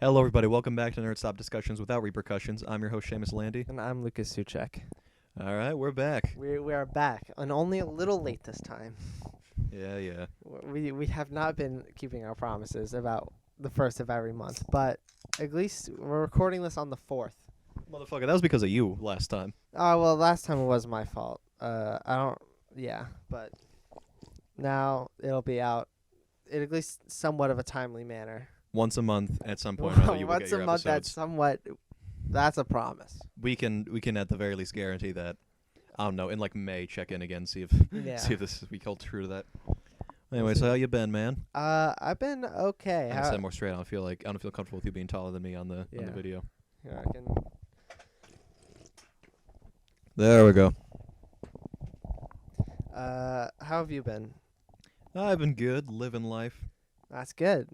Hello, everybody. Welcome back to Nerdstop Discussions Without Repercussions. I'm your host, Seamus Landy. And I'm Lucas Suchek. All right, we're back. We are back, and only a little late this time. Yeah. We have not been keeping our promises about the first of every month, but at least we're recording this on the 4th. Motherfucker, that was because of you last time. Oh, well, last time it was my fault. But now it'll be out in at least somewhat of a timely manner. Once a month at some point or another, you will Once get your a month, episodes. that's a promise. We can at the very least guarantee that. I don't know, in like May, check in again, see if we hold true to that. Anyway, so how you been, man? I've been okay. I said more straight. I don't feel comfortable with you being taller than me on the video. Yeah, I can. There we go. How have you been? I've been good, living life. That's good.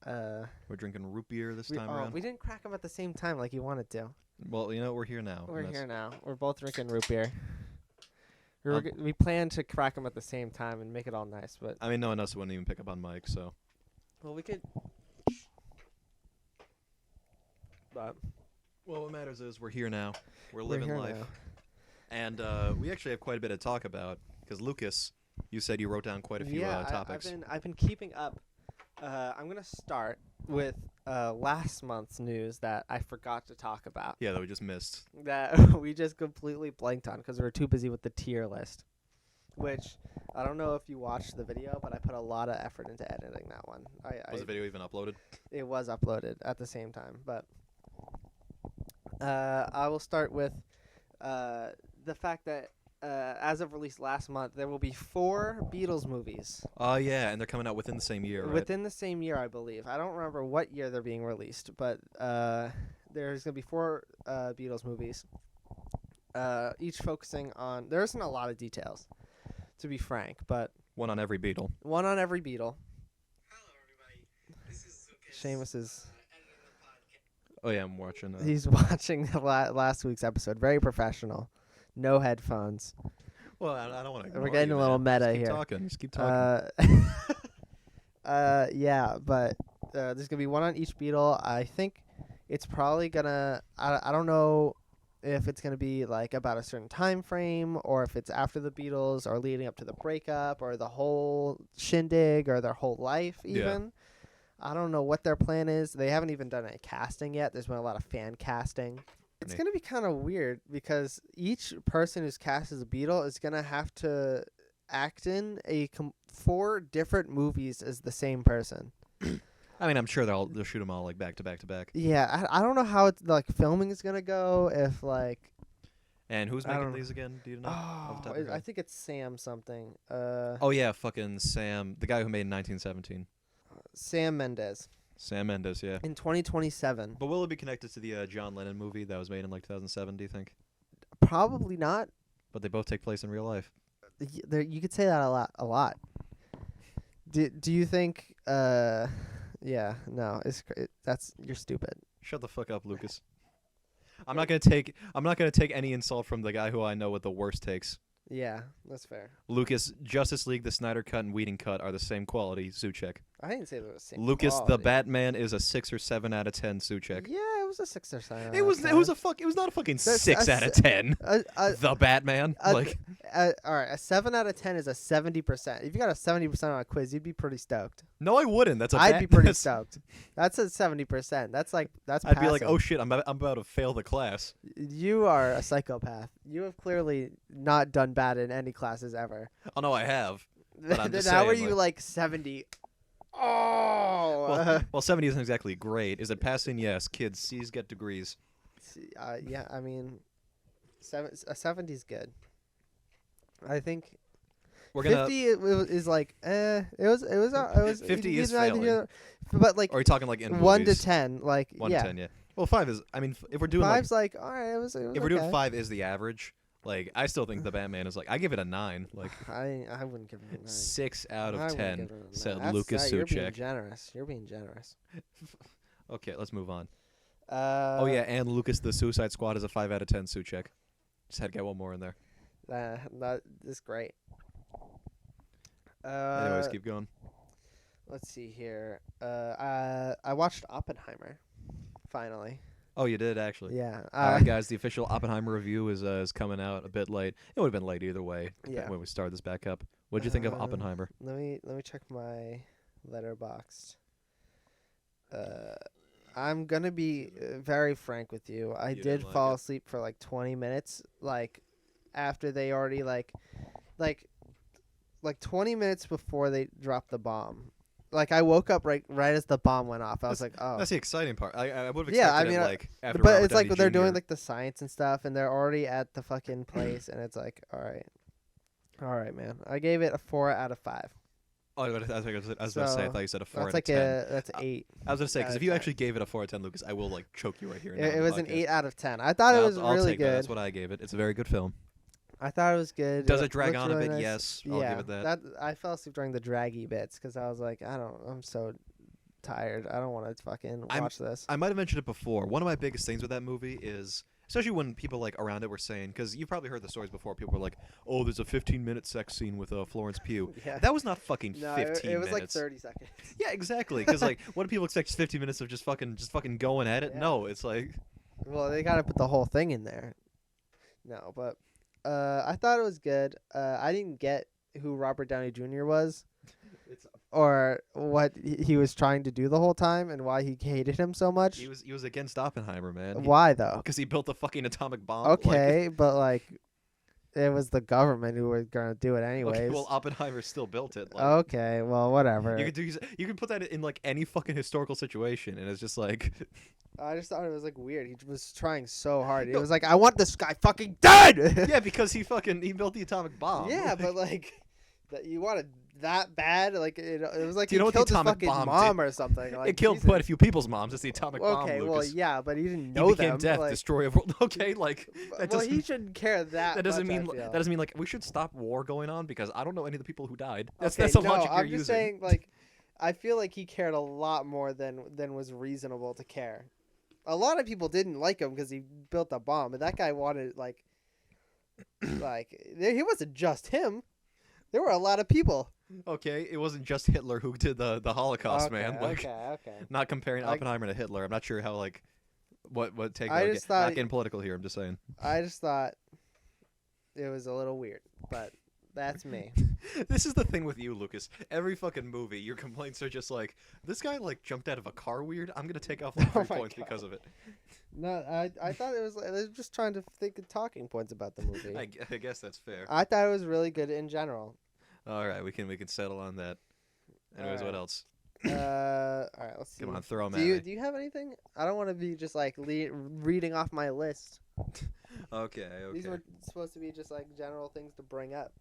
We're drinking root beer this time around. We didn't crack them at the same time like you wanted to. Well, we're here now. We're here now. We're both drinking root beer. We planned to crack them at the same time and make it all nice, but I mean, no one else wouldn't even pick up on mic, so. well, we could. But Well, what matters is we're here now. We're living life. Now. And we actually have quite a bit to talk about because Lucas, you said you wrote down quite a few topics. I've been keeping up. I'm gonna start with last month's news that I forgot to talk about. Yeah, that we just missed. That we just completely blanked on because we were too busy with the tier list. Which I don't know if you watched the video, but I put a lot of effort into editing that one. Was the video even uploaded? It was uploaded at the same time, but I will start with the fact that as of release last month, there will be 4 Beatles movies. Oh, yeah, and they're coming out within the same year, right? Within the same year, I believe. I don't remember what year they're being released, but there's going to be 4 Beatles movies, each focusing on... There isn't a lot of details, to be frank, but... One on every Beatle. One on every Beatle. Hello, everybody. This is Lucas. Seamus is... Oh, yeah, I'm watching. He's watching the last week's episode. Very professional. No headphones. Well, I don't want to... We're getting a little meta here. Just keep talking. Yeah, but there's going to be one on each Beatle. I think it's probably going to... I don't know if it's going to be like about a certain time frame or if it's after the Beatles or leading up to the breakup or the whole shindig or their whole life even. Yeah. I don't know what their plan is. They haven't even done any casting yet. There's been a lot of fan casting. It's going to be kind of weird because each person who's cast as a Beatle is going to have to act in 4 different movies as the same person. I mean, I'm sure they'll shoot them all like back to back to back. Yeah, I don't know how it's like filming is going to go if like... And who's making these again? Do you know? off the top of your I head? think it's Sam something. Oh, yeah, fucking Sam. The guy who made 1917. Sam Mendes. Sam Mendes, yeah. In 2027. But will it be connected to the John Lennon movie that was made in like 2007, do you think? Probably not. But they both take place in real life. You could say that a lot. Do you think yeah, no, you're stupid. Shut the fuck up, Lucas. I'm not gonna take any insult from the guy who I know with the worst takes. Yeah, that's fair. Lucas, Justice League, the Snyder Cut, and Whedon Cut are the same quality. Suchek. I didn't say they were the same. Lucas, quality. the Batman is a 6 or 7 out of 10. Suchek. Yeah, it was a 6 or 7. It was not a fucking That's 6 out of 10. The Batman, all right, a 7 out of 10 is a 70%. If you got a 70% on a quiz, you'd be pretty stoked. No, I wouldn't. I'd be pretty stoked. That's a 70%. That's I'd passing. be like, oh shit, I'm about to fail the class. You are a psychopath. You have clearly not done bad in any classes ever. Oh no, I have. But I'm just Now saying, are you like 70? Oh. Well, 70 isn't exactly great. Is it passing? Yes. Kids, C's get degrees. Yeah, I mean, a 70's good. I think We're gonna. 50 is like It was 50 is neither failing. here- but like Or are you talking like in 1 to movies? 10, like 1 yeah. to 10, yeah. Well, 5 is. I mean, if we're doing 5's like all right. It was if we're doing 5 is the average. Like, I still think the Batman is like. I give it a 9. Like I wouldn't give it a 9. 6 out I of wouldn't 10. give it a 9. Said Lucas You're being Suchek. generous. You're being generous. Okay, let's move on. Oh yeah, and Lucas the Suicide Squad is a 5 out of 10. Suchek. Just had to get one more in there. That is great. Anyways, keep going. let's see here. I watched Oppenheimer. Finally. Oh, you did actually. Yeah. All right, guys. The official Oppenheimer review is coming out a bit late. It would have been late either way. Yeah. When we started this back up. What'd you think of Oppenheimer? Let me check my letterboxd. I'm gonna be very frank with you. I You did didn't like fall it? asleep for like 20 minutes, like after they already like 20 minutes before they dropped the bomb. Like I woke up right as the bomb went off. I was like, oh. That's the exciting part. I would have expected Yeah, I mean, it like after But Robert it's like Downey they're doing Jr.. like the science and stuff, and they're already at the fucking place, and it's like, all right, man. I gave it a 4 out of 5. Oh, I was about to say. I So, thought you said a 4 That's out like of 10. that's 8. I was gonna say out because of if you 10. actually gave it a 4 out of 10, Lucas, I will like choke you right here. It was an 8 out of 10. I thought it was I'll really take that. good. That's what I gave it. It's a very good film. I thought it was good. Does it drag looked on a really bit? nice. Yes, I'll Yeah, give it that. I fell asleep during the draggy bits because I was like, I'm so tired. I don't want to fucking watch this. I might have mentioned it before. One of my biggest things with that movie is, especially when people like around it were saying, because you've probably heard the stories before. People were like, "Oh, there's a 15-minute sex scene with Florence Pugh." Yeah. That was not fucking No, 15 it was like minutes. 30 seconds. Yeah, exactly. Because like, what do people expect? Just 15 minutes of just fucking going at it? Yeah. No, it's like, Well, they gotta put the whole thing in there. No, but I thought it was good. I didn't get who Robert Downey Jr. was it's or what he was trying to do the whole time and why he hated him so much. he was against Oppenheimer, man. Why though? Because he built the fucking atomic bomb. Okay, but like it was the government who were gonna do it Like, anyways. okay, well, Oppenheimer still built it. Like, Okay, well, whatever. you could put that in like any fucking historical situation, and it's just like, I just thought it was like weird. He was trying so hard. It No. was like, I want this guy fucking dead. yeah, because he built the atomic bomb. Yeah, but like that you wanted that bad. Like it was like Do you he know what the killed his atomic fucking bomb mom or something. Like, it killed Jesus. quite a few people's moms. It's the atomic bomb. Okay, well, Lucas. yeah, but he didn't He know became them. death, like, destroyer of world. Okay, like that well, doesn't. he shouldn't care that. That doesn't much, mean I feel. that doesn't mean like we should stop war going on because I don't know any of the people who died. That's Okay, that's the no, logic I'm you're just using. saying, like, I feel like he cared a lot more than was reasonable to care. A lot of people didn't like him because he built a bomb, but that guy wanted like he wasn't just him. There were a lot of people. Okay, it wasn't just Hitler who did the Holocaust, Okay, man. Like, okay. not comparing Like- Oppenheimer to Hitler. I'm not sure how like what take. I that just would get. Not thought- getting political here. I'm just saying. I just thought it was a little weird, but that's me. This is the thing with you, Lucas. Every fucking movie, your complaints are just like, this guy like jumped out of a car weird. I'm gonna take off like 3 Oh my points God. because of it. No, I thought it was. I was just trying to think of talking points about the movie. I guess that's fair. I thought it was really good in general. All right, we can settle on that. Anyways, what Alright. else? All right, let's see. Come on, throw them Do at you me. do you have anything? I don't want to be just like reading off my list. Okay. These were supposed to be just like general things to bring up.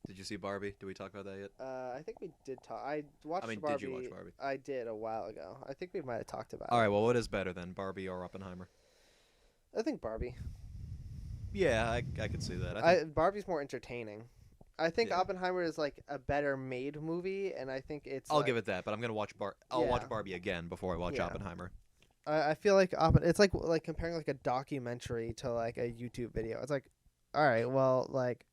Did you see Barbie? Did we talk about that yet? I think we did talk. I watched I mean, Barbie. did you watch Barbie? I did a while ago. I think we might have talked about All it. right. Well, what is better than Barbie or Oppenheimer? I think Barbie. Yeah, I could see that. I think, Barbie's more entertaining. I think Yeah. Oppenheimer is like a better made movie, and I think it's. I'll give it that, but I'm gonna watch I'll Yeah. watch Barbie again before I watch Yeah. Oppenheimer. I feel like it's like comparing like a documentary to like a YouTube video. It's like, all right, well, like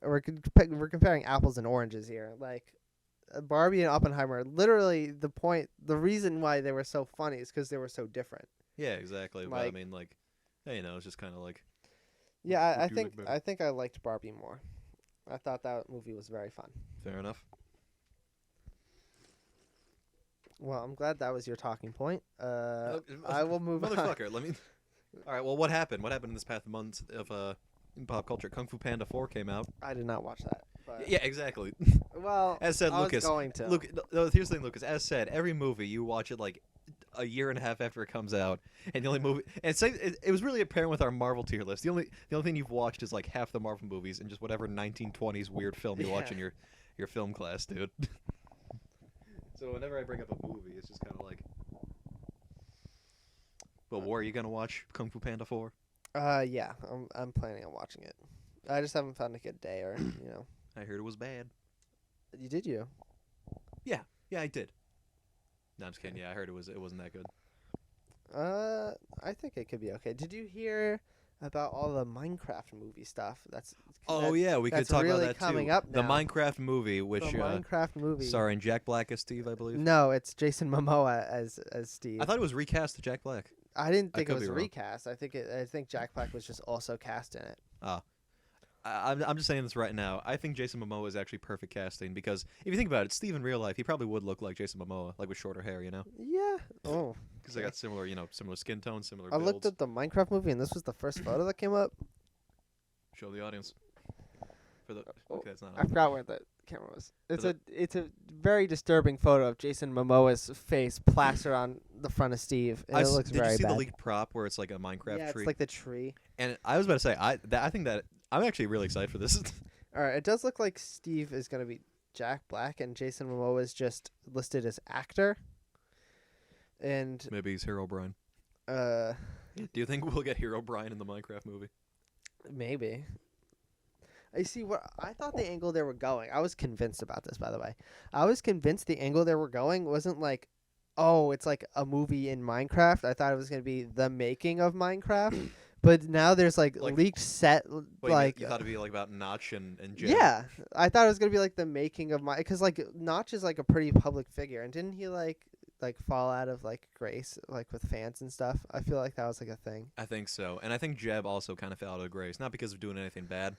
we're comparing apples and oranges here. Like Barbie and Oppenheimer, literally the reason why they were so funny is because they were so different. Yeah, exactly. But I Like- mean, like, hey, you know, it's just kind of like. Yeah, I What do you like think better? I think I liked Barbie more. I thought that movie was very fun. Fair enough. Well, I'm glad that was your talking point. Oh, I will move on. Motherfucker, let me. All right. Well, what happened? What happened in this past month of in pop culture? Kung Fu Panda 4 came out. I did not watch that. But, Yeah, exactly. Well, As said, I Lucas. was going to. Look, no, here's the thing, Lucas. As said, every movie you watch it like a year and a half after it comes out, and the only movie, and say it was really apparent with our Marvel tier list. The only thing you've watched is like half the Marvel movies and just whatever 1920s weird film you watch in Yeah. your film class, dude. So whenever I bring up a movie, it's just kind of like. But War, are you gonna watch Kung Fu Panda 4? Yeah, I'm planning on watching it. I just haven't found a good day, or I heard it was bad. Did you? Yeah, I did. No, I'm just kidding. Yeah, I heard it wasn't that good. I think it could be okay. Did you hear about all the Minecraft movie stuff. Oh yeah, we could that's talk really about that coming too. up The now. Minecraft movie, The which Minecraft movie. starring Jack Black as Steve, I believe. No, it's Jason Momoa as Steve. I thought it was recast to Jack Black. I didn't I think it could was be a wrong. recast. I think Jack Black was just also cast in it. I'm just saying this right now. I think Jason Momoa is actually perfect casting because if you think about it, Steve in real life, he probably would look like Jason Momoa, like with shorter hair, you know? Yeah. Oh. Because they got similar, similar skin tone, similar I builds. looked at the Minecraft movie and this was the first photo that came up. Show the audience. For the Oh, okay, that's not. I forgot where the camera was. It's the- it's a very disturbing photo of Jason Momoa's face plastered on the front of Steve. And it looks did very you see bad. the leaked prop where it's like a Minecraft Yeah, tree? it's like the tree. And I was about to say, I think that I'm actually really excited for this. All right, it does look like Steve is gonna be Jack Black and Jason Momoa is just listed as actor. And Maybe he's Hero Brian. uh, Do you think we'll get Hero Brian in the Minecraft movie? maybe. I see what I thought the angle they were going. I was convinced about this, by the way. I was convinced the angle they were going wasn't like, oh, it's like a movie in Minecraft. I thought it was gonna be the making of Minecraft, but now there's like leaked set, Wait, like you thought it'd be like about Notch and Jim? yeah. I thought it was gonna be like the making of because like Notch is like a pretty public figure, and didn't he like fall out of like grace like with fans and stuff? I feel like that was like a thing. I think so, and I think Jeb also kind of fell out of grace, not because of doing anything bad,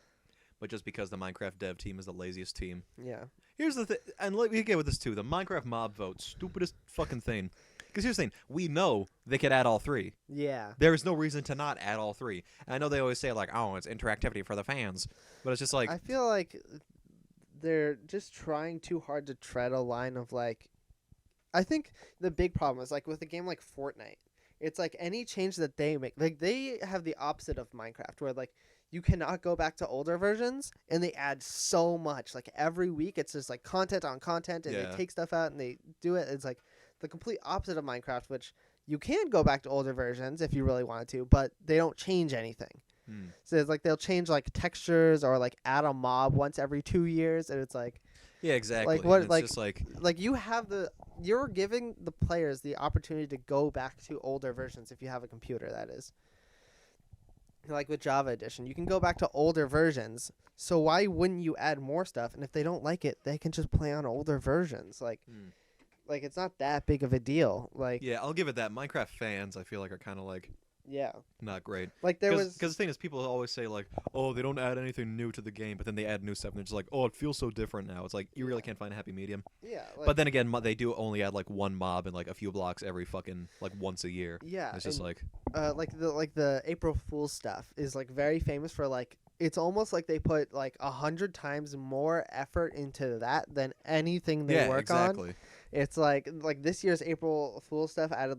but just because the Minecraft dev team is the laziest team. Yeah. Here's the thing, and let me get with this too. The Minecraft mob vote, stupidest fucking thing. Because here's the thing, we know they could add all three. Yeah. There is no reason to not add all three. And I know they always say like, oh, it's interactivity for the fans, but it's just like, I feel like they're just trying too hard to tread a line of like. I think the big problem is like with a game like Fortnite, it's like any change that they make, like they have the opposite of Minecraft, where like you cannot go back to older versions, and they add so much. Like every week, it's just like content on content, and Yeah. they take stuff out and they do it. It's like the complete opposite of Minecraft, which you can go back to older versions if you really wanted to, but they don't change anything. So it's like they'll change like textures or like add a mob once every 2 years, and it's like. yeah, exactly. Like what? And it's Like, just like, you're giving the players the opportunity to go back to older versions if you have a computer. That is, like with Java Edition, you can go back to older versions. So why wouldn't you add more stuff? And if they don't like it, they can just play on older versions. Like it's not that big of a deal. Like yeah, I'll give it that. Minecraft fans, I feel like, are kind of like yeah, not great. like there Because was the thing is, people always say like, oh, they don't add anything new to the game, but then they add new stuff, and they're just like, oh, it feels so different now. It's like you really can't find a happy medium. yeah, like, But then again, they do only add like one mob and like a few blocks every fucking like once a year. yeah, It's just and, like, like the April Fool's stuff is like very famous for like it's almost like they put like 100 times more effort into that than anything they yeah, work on. exactly. It's like this year's April Fool stuff added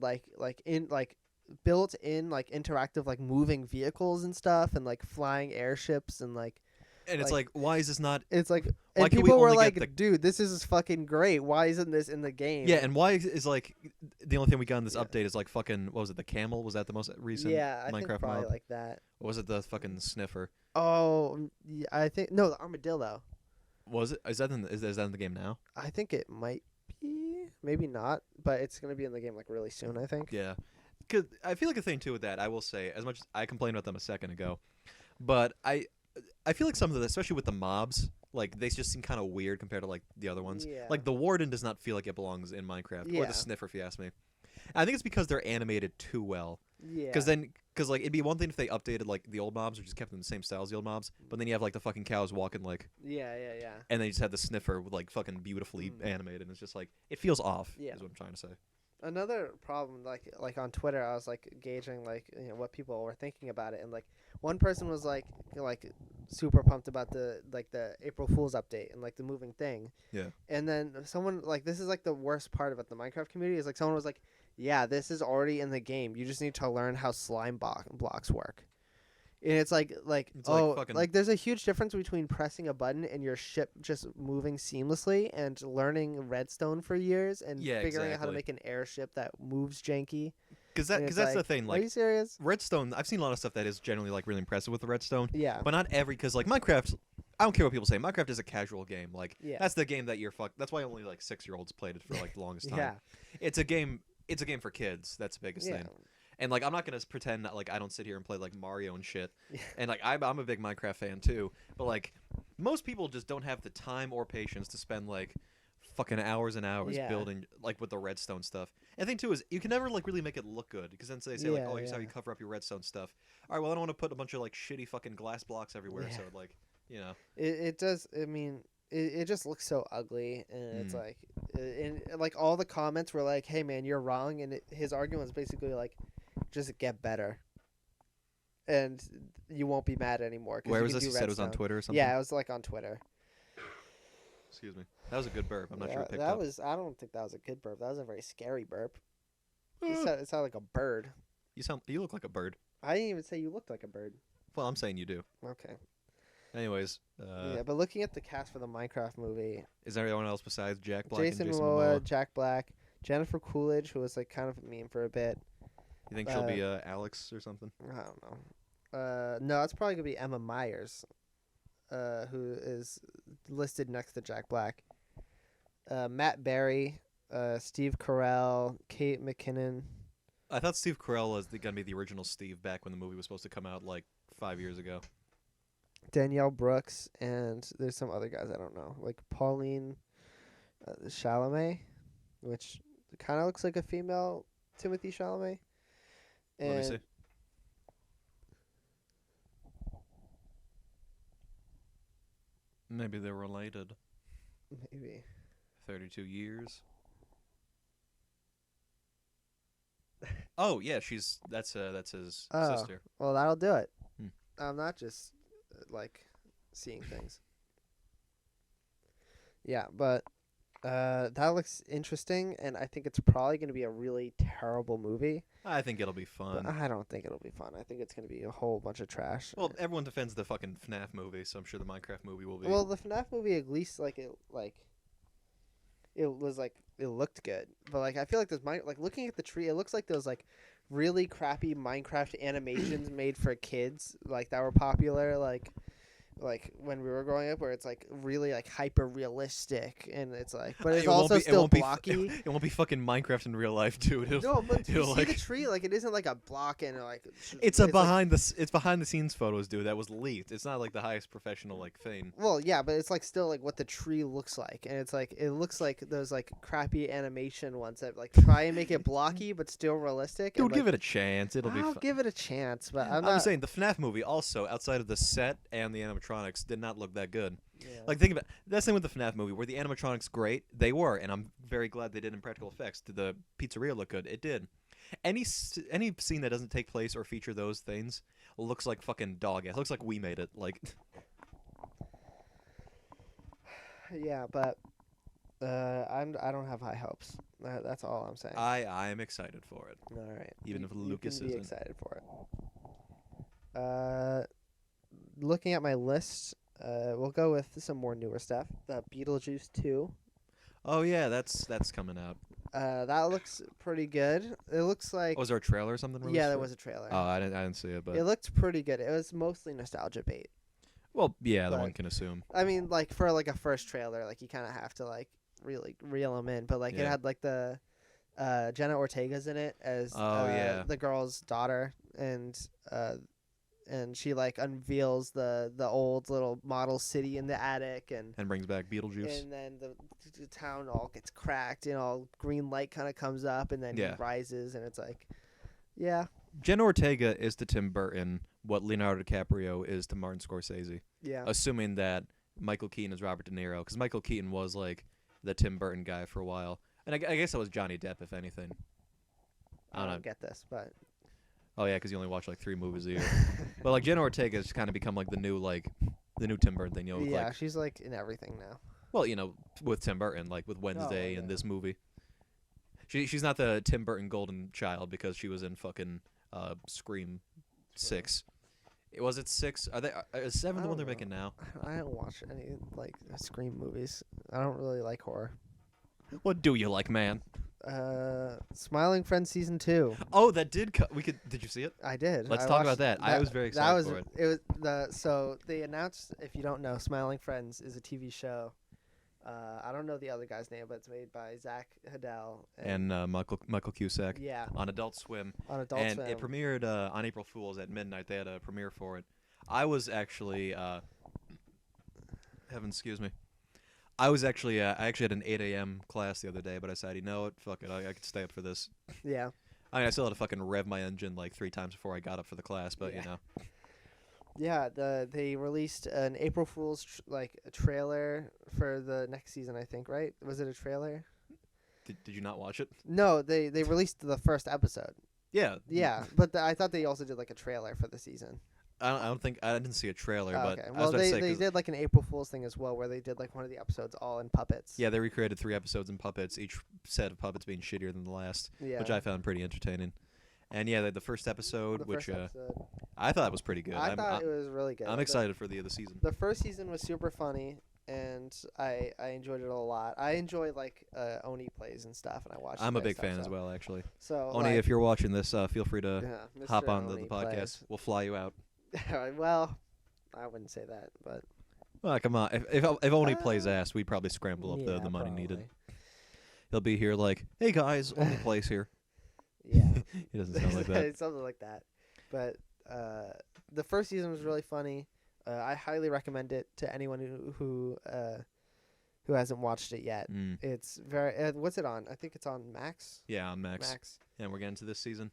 built in like interactive like moving vehicles and stuff and like flying airships and like And it's like, why is this not? it's like Why and can we people were only like, get the- dude, this is fucking great. Why isn't this in the game? Yeah, and why is like the only thing we got in this Yeah. update is like fucking what was it? The camel? Was that the most recent? yeah, I Minecraft think probably mob? like that. Or was it the fucking sniffer? Oh, yeah, I think no, the armadillo. Was it? Is that is that in the game now? I think it might be, maybe not, but it's gonna be in the game like really soon. I think. Yeah, because I feel like a thing too with that. I will say, as much as I complained about them a second ago, but I feel like some of the, especially with the mobs, like they just seem kind of weird compared to like the other ones. Yeah. Like the warden does not feel like it belongs in Minecraft, or Yeah. the sniffer, if you ask me. I think it's because they're animated too well. Yeah. Because like it'd be one thing if they updated like the old mobs or just kept them the same style as the old mobs, but then you have like the fucking cows walking like, Yeah. and then you just have the sniffer with like fucking beautifully animated, and it's just like it feels off. Yeah. Is what I'm trying to say. Another problem, like on Twitter, I was like gauging like what people were thinking about it, and like one person was like super pumped about the April Fool's update and like the moving thing. Yeah. And then someone like this is like the worst part about the Minecraft community is like someone was like, yeah, this is already in the game. You just need to learn how slime blocks work. And it's like It's like oh, fucking- like there's a huge difference between pressing a button and your ship just moving seamlessly and learning redstone for years and Yeah, figuring out how to exactly. make an airship that moves janky. Because And it's that's the like, thing. Are Like you serious? redstone, I've seen a lot of stuff that is generally like really impressive with the redstone, Yeah. but not every. Because like Minecraft, I don't care what people say. Minecraft is a casual game. Like Yeah. that's the game that you're fucked. That's why only like 6-year-olds played it for like the longest time. Yeah. It's a game. It's a game for kids. That's the biggest Yeah. thing. And like I'm not gonna pretend that like I don't sit here and play like Mario and shit. Yeah. And like I'm a big Minecraft fan too. But like most people just don't have the time or patience to spend like fucking hours and hours Yeah. building like with the redstone stuff. And the thing too is you can never like really make it look good because then they say like, Yeah, oh, here's how you yeah. cover up your redstone stuff. All right, well I don't want to put a bunch of like shitty fucking glass blocks everywhere, Yeah. so like It does. I mean, it just looks so ugly, and it's Mm. like, and like all the comments were like, "Hey man, you're wrong," and his argument was basically like, "Just get better, and you won't be mad anymore." 'Cause Where you was can this? do You said it was on redstone." Twitter or something? Yeah, it was like on Twitter. Excuse me. That was a good burp. I'm not sure it picked that up. was. I don't think that was a good burp. That was a very scary burp. Uh, It sounded like a bird. you look like a bird. I didn't even say you looked like a bird. Well, I'm saying you do. Okay. Anyways, Yeah, but looking at the cast for the Minecraft movie, is there anyone else besides Jack Black Jason and Jason Momoa, Momoa? Jack Black, Jennifer Coolidge, who was like kind of a meme for a bit. You think she'll be Alex or something? I don't know. No, it's probably gonna be Emma Myers, who is listed next to Jack Black. Matt Berry, Steve Carell, Kate McKinnon. I thought Steve Carell was gonna be the original Steve back when the movie was supposed to come out like 5 years ago. Danielle Brooks, and there's some other guys I don't know, like Pauline Chalamet, which kind of looks like a female Timothy Chalamet. And Let me see. Maybe they're related. maybe 32 years. Oh yeah, that's his Oh. sister. well, that'll do it. Hmm. I'm not just like seeing things. Yeah, but that looks interesting, and I think it's probably going to be a really terrible movie. I think it'll be But fun. I don't think it'll be fun. I think it's going to be a whole bunch of trash. Well, everyone defends the fucking FNAF movie, so I'm sure the Minecraft movie will be. Well, the FNAF movie at least it was like it looked good, but like I feel like like looking at the tree, it looks like those like really crappy Minecraft animations made for kids like that were popular like when we were growing up, where it's like really like hyper realistic, and it's like, but it's It won't also be- it still won't be blocky. It won't be fucking Minecraft in real life, dude. No, but you it'll, see like- the tree, like it isn't like a block and like It's like- it's behind the scenes photos, dude. That was leaked. It's not like the highest professional like thing. Well, yeah, but it's like still like what the tree looks like, and it's like it looks like those like crappy animation ones that like try and make it blocky but still realistic. Dude, and, give like, it a chance. It'll be I'll fun. give it a chance, but I'm I'm not. saying the FNAF movie also, outside of the set and the animatronics, did not look that good. Yeah. Like think about that's the thing with the FNAF movie. Were the animatronics great? They were, and I'm very glad they did in practical effects. Did the pizzeria look good? It did. Any scene that doesn't take place or feature those things looks like fucking dog ass. Looks like we made it. Like Yeah, but I don't have high hopes. That's all I'm saying. I am excited for it. All right. Even You- if you Lucas can be isn't. excited for it. Looking at my list, we'll go with some more newer stuff. Beetlejuice 2. Oh yeah, that's coming out. That looks pretty good. It looks like Was there a trailer or something? yeah, released there for was it? a trailer. Oh, I didn't see it, but It looked pretty good. It was mostly nostalgia bait. well, yeah, the but- one can assume. I mean, like for like a first trailer, like you kind of have to like really reel them in. But like it Yeah. had like the Jenna Ortega's in it as Oh, yeah. the girl's daughter, and she like unveils the old little model city in the attic, and And brings back Beetlejuice. then the town all gets cracked, and all green light kind of comes up, and then Yeah. he rises, and it's like, yeah, Jenna Ortega is to Tim Burton what Leonardo DiCaprio is to Martin Scorsese. yeah. Assuming that Michael Keaton is Robert De Niro, because Michael Keaton was like the Tim Burton guy for a while, and I guess that was Johnny Depp, if anything. I don't know. get this, but Oh yeah, because you only watch like 3 movies a year. But like Jenna Ortega has kind of become like the new Tim Burton thing. You know, with, yeah, like, she's like in everything now. well, you know, with Tim Burton, like with Wednesday yeah. and this movie. She's not the Tim Burton golden child because she was in fucking Scream 6. Was it 6? Is 7 the I one they're don't making now? I don't watch any like Scream movies. I don't really like horror. What do you like, man? Smiling Friends season 2. Oh, that did. Did you see it? I did. Let's I talk about watched that. I was very That excited was for it. it was so they announced, if you don't know, Smiling Friends is a TV show I don't know the other guy's name, but it's made by Zach Hedel and Michael Cusack yeah, on Adult Swim. on Adult And Swim. it premiered on April Fool's at midnight. They had a premiere for it. I was actually, heaven excuse me. I actually had an 8 a.m. class the other day, but I said, you know what, fuck it, I could stay up for this. Yeah. I mean, I still had to fucking rev my engine like 3 times before I got up for the class, but Yeah. you know. Yeah, they released an April Fool's a trailer for the next season, I think, right? Was it a trailer? Did you not watch it? No, they released the first episode. Yeah. Yeah, but I thought they also did like a trailer for the season. I don't think I didn't see a trailer, Oh, but okay. I was Well, about to say, they 'cause- did like an April Fool's thing as well, where they did like one of the episodes all in puppets. yeah, they recreated 3 episodes in puppets, each set of puppets being shittier than the last, Yeah. which I found pretty entertaining. And yeah, the first episode, The which first episode. I thought was pretty good. I thought it was really good. I'm excited for the other season. The first season was super funny, and I enjoyed it a lot. I enjoy like Oni plays and stuff, and I watch. I'm a their big stuff, fan as so- well, actually. So Oni, like, if you're watching this, feel free to yeah, hop Mr. on the Oni podcast. plays. We'll fly you out. Well, I wouldn't say that, but Well, come on. If Oni plays ass, we'd probably scramble up yeah, the money needed. probably. He'll be here like, hey guys, Oni plays here. Yeah. He doesn't sound like that. Something like that. But the first season was really funny. I highly recommend it to anyone who hasn't watched it yet. Mm. It's very. What's it on? I think it's on Max. Yeah, on Max. Max. And we're getting to this season.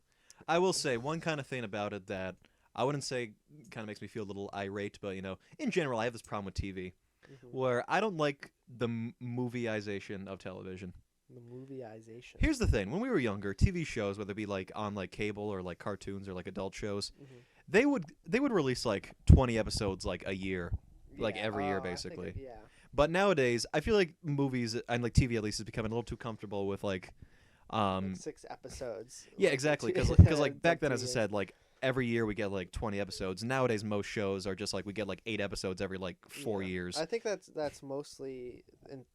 I will say one kind of thing about it that I wouldn't say kind of makes me feel a little irate, but you know, in general, I have this problem with TV Mhm. where I don't like the movieization of television. The movieization. Here's the thing: when we were younger, TV shows, whether it be like on like cable or like cartoons or like adult shows, Mhm. they would release like 20 episodes like a year, like Yeah. every year Oh, I think basically. yeah. But nowadays, I feel like movies and like TV at least is becoming a little too comfortable with like, Like 6 episodes. yeah, like, exactly. two- Because like back like then, 2 as I years. said, like every year we get like 20 episodes. Nowadays, most shows are just like we get like 8 episodes every like 4 Yeah. years. I think that's mostly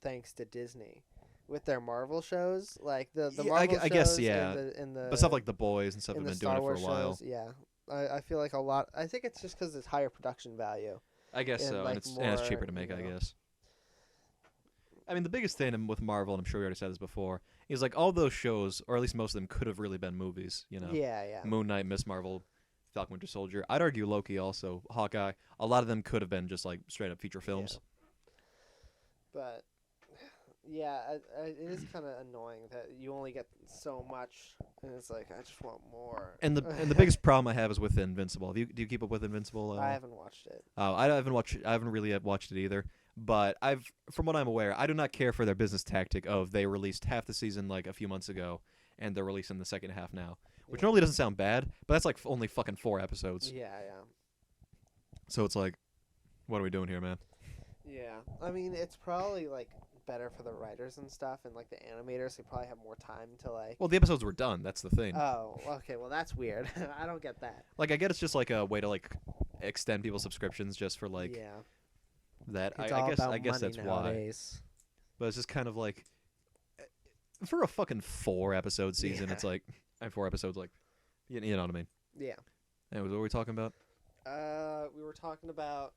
thanks to Disney, with their Marvel shows, like the Yeah, Marvel I guess, shows yeah. and the But stuff like The Boys and stuff in have the been doing Star it for a Wars while. shows, yeah. I feel like a lot. I think it's just because it's higher production value. I guess and, so, like, and it's cheaper more, to make, you I know. guess. I mean, the biggest thing with Marvel, and I'm sure we already said this before, is like all those shows, or at least most of them, could have really been movies. You know, Yeah, yeah. Moon Knight, Miss Marvel, Falcon Winter Soldier. I'd argue Loki also, Hawkeye. A lot of them could have been just like straight up feature films. But yeah, it is kind of annoying that you only get so much, and it's like I just want more. And the biggest problem I have is with Invincible. Do you keep up with Invincible? I haven't watched it. I haven't really yet watched it either. But from what I'm aware, I do not care for their business tactic of they released half the season like a few months ago, and they're releasing the second half now, which Yeah. normally doesn't sound bad, but that's like only fucking 4 episodes. Yeah, yeah. So it's like, what are we doing here, man? Yeah, I mean, it's probably like better for the writers and stuff, and like the animators. They probably have more time to like. Well, the episodes were done. That's the thing. Oh, okay. Well, that's weird. I don't get that. Like, I get it's just like a way to like extend people's subscriptions just for like yeah, that. it's I all guess about I guess money that's why. nowadays. But it's just kind of like for a fucking 4 episode season, Yeah. it's like and 4 episodes, like you know what I mean. Yeah. Anyways, what were we talking about? We were talking about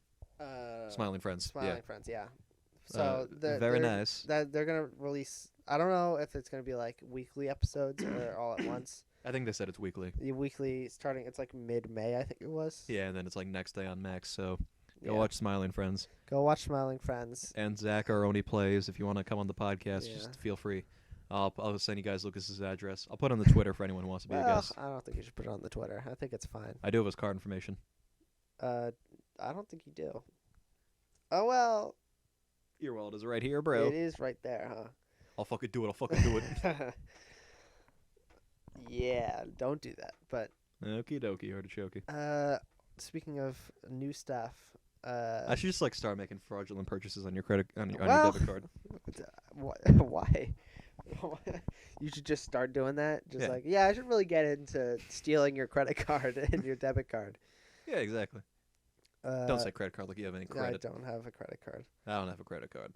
Smiling Friends. Smiling Friends. Yeah. So very nice. That they're gonna release. I don't know if it's gonna be like weekly episodes or all at once. I think they said it's weekly. The weekly starting. It's like mid-May, I think it was. Yeah, and then it's like next day on Max. So go Yeah. watch Smiling Friends. Go watch Smiling Friends. And Zach Aroni plays. If you want to come on the podcast, Yeah. just feel free. I'll send you guys Lucas's address. I'll put it on the Twitter for anyone who wants to be a Well, guest. I don't think you should put it on the Twitter. I think it's fine. I do have his card information. I don't think you do. Oh well, Your wallet is right here, bro. it is right there, huh? I'll fucking do it. I'll fucking do it. Yeah, don't do that. But Okie dokie, artichoke. speaking of new stuff, I should just like start making fraudulent purchases on your on your Well- debit card. why? You should just start doing that. Just Yeah. like, yeah, I should really get into stealing your credit card and your debit card. Yeah, exactly. Don't say credit card like you have any I credit. don't have a credit card. I don't have a credit card.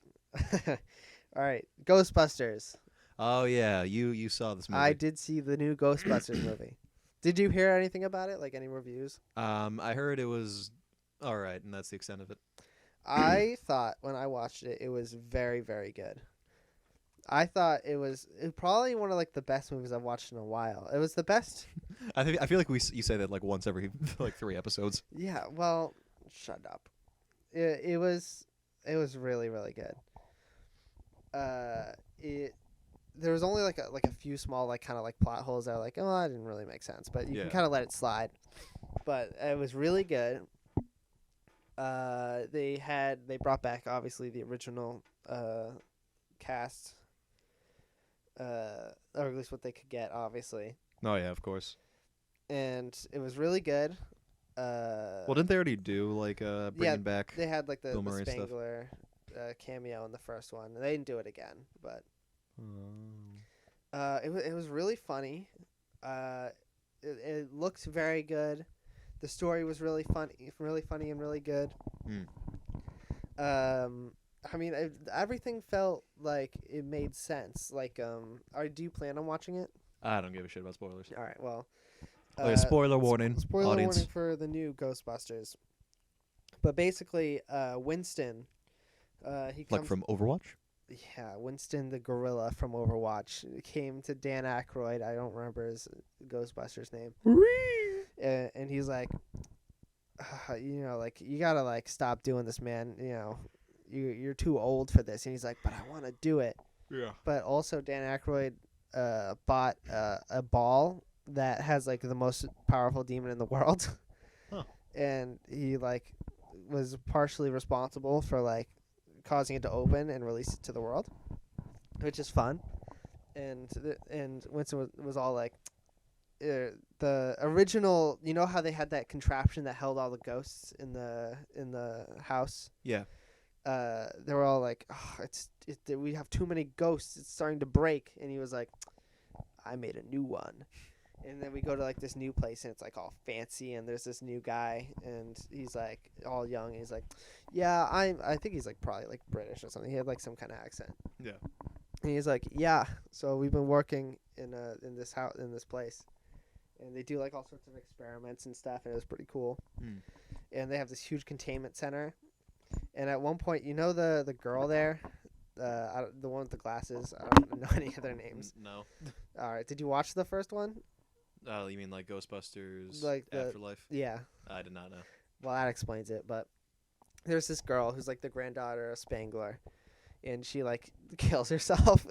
All right, Ghostbusters. Oh yeah, you saw this movie. I did see the new Ghostbusters movie. Did you hear anything about it? Like any reviews? I heard it was all right, and that's the extent of it. I thought when I watched it, it was very, very good. I thought it was probably one of like the best movies I've watched in a while. It was the best. I feel like you say that like once every like 3 episodes. Yeah, well, shut up. It was really, really good. It there was only like a few small like kind of like plot holes that are like, oh, that didn't really make sense, but you Yeah. can kind of let it slide. But it was really good. They brought back obviously the original cast, or at least what they could get, obviously, Oh yeah, of course. and it was really good. Well, didn't they already do like bringing back? They had like the Bill Murray stuff? Spangler cameo in the first one. They didn't do it again, but it was really funny. It looks very good. The story was really funny and really good. I mean, everything felt like it made sense. Like, do you plan on watching it? I don't give a shit about spoilers. All right, well. Okay, spoiler warning, Spoiler audience. warning for the new Ghostbusters. But basically, Winston, he comes. Like from Overwatch? Yeah, Winston the gorilla from Overwatch came to Dan Aykroyd. I don't remember his Ghostbusters name. And he's like, like you gotta like stop doing this, man. You're too old for this. And he's like, but I want to do it. Yeah. But also Dan Aykroyd bought a ball that has like the most powerful demon in the world. Huh. And he like was partially responsible for like causing it to open and release it to the world, which is fun. And Winston was all like, the original, you know how they had that contraption that held all the ghosts in the house? Yeah. They were all like, oh, we have too many ghosts, it's starting to break. And he was like, I made a new one. And then we go to like this new place and it's like all fancy and there's this new guy and he's like all young and he's like, yeah, I think he's like probably like British or something. He had like some kind of accent. Yeah. And he's like, yeah, so we've been working in this house, in this place. And they do like all sorts of experiments and stuff, and it was pretty cool. And they have this huge containment center. And at one point, you know the girl there, the one with the glasses. I don't know any of their names. No. All right, did you watch the first one? Oh, you mean like Ghostbusters Like Afterlife? Yeah. I did not know. Well, that explains it. But there's this girl who's like the granddaughter of Spangler, and she like kills herself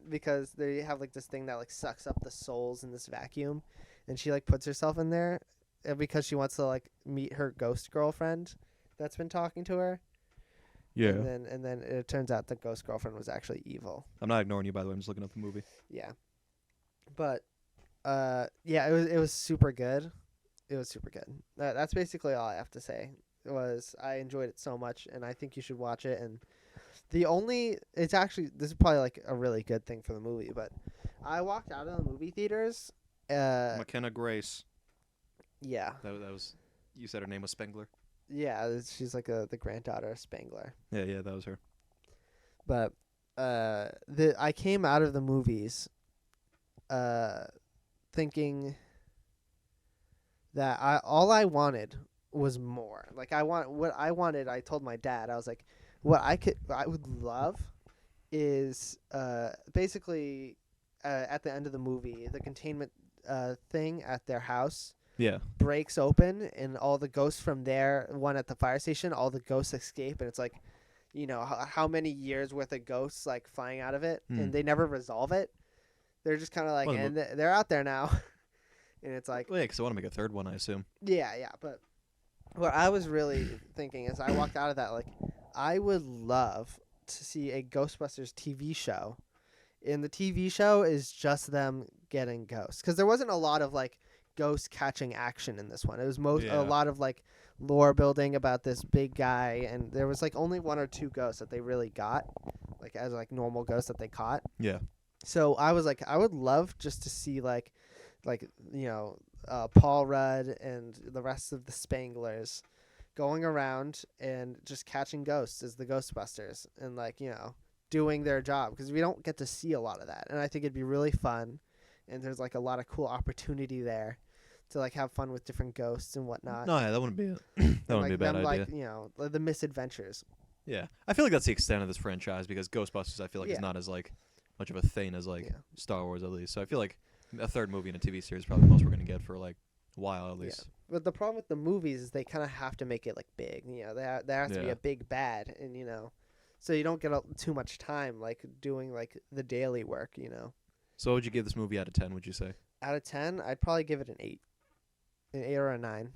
because they have like this thing that like sucks up the souls in this vacuum, and she like puts herself in there because she wants to like meet her ghost girlfriend that's been talking to her. Yeah. And then it turns out the ghost girlfriend was actually evil. I'm not ignoring you, by the way. I'm just looking up the movie. Yeah. But yeah, it was super good. It was super good. That's basically all I have to say. I enjoyed it so much, and I think you should watch it. And this is probably like a really good thing for the movie, but I walked out of the movie theaters. McKenna Grace. Yeah. That was. You said her name was Spengler. Yeah, she's like the granddaughter of Spangler. Yeah, that was her. But I came out of the movies thinking that all I wanted was more. Like what I wanted, I told my dad, I was like, what I would love is basically at the end of the movie, the containment thing at their house Yeah. breaks open, and all the ghosts from there, one at the fire station, all the ghosts escape, and it's like, how many years worth of ghosts like flying out of it, and they never resolve it. They're just kind of like, and they're out there now, and it's like, Well, yeah, because I want to make a third one, I assume. yeah. But what I was really thinking is, I walked out of that like, I would love to see a Ghostbusters TV show, and the TV show is just them getting ghosts, because there wasn't a lot of like ghost catching action in this one. It was a lot of like lore building about this big guy, and there was like only one or two ghosts that they really got, like as like normal ghosts that they caught. Yeah. So I was like, I would love just to see like Paul Rudd and the rest of the Spanglers going around and just catching ghosts as the Ghostbusters, and like doing their job, because we don't get to see a lot of that, and I think it'd be really fun, and there's like a lot of cool opportunity there to like have fun with different ghosts and whatnot. No, yeah, that wouldn't be that And, wouldn't be a bad them, idea. like, you know, the misadventures. Yeah, I feel like that's the extent of this franchise because Ghostbusters, I feel like, is Yeah. not as like much of a thing as like Yeah. Star Wars at least. So I feel like a third movie in a TV series is probably the most we're gonna get for like a while at least. But the problem with the movies is they kind of have to make it like big. You know, there has to be Yeah. a big bad, and you know, so you don't get too much time like doing like the daily work. You know, So what would you give this movie out of 10? Would you say out of 10, I'd probably give it an 8 or a 9.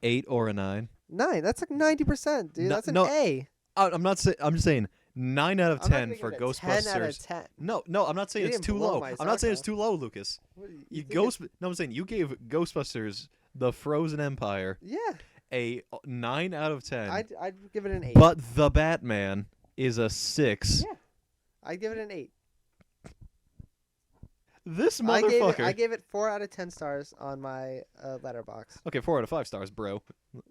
8 or a 9? 9. That's like 90%, dude. No- That's an no, A. I'm not saying. I'm just saying 9 out of I'm not 10 gonna for give it a Ghostbusters. 10 out of 10. No, I'm not saying You it's didn't too blow low. my I'm not saying it's sarcasm. too low, Lucas. What do You think Ghost. No, I'm saying you gave Ghostbusters: The Frozen Empire Yeah, a 9 out of 10. I'd give it an 8. But the Batman is a 6. Yeah, I'd give it an 8. This I motherfucker. gave it 4 out of 10 stars on my letterbox. Okay, 4 out of 5 stars, bro.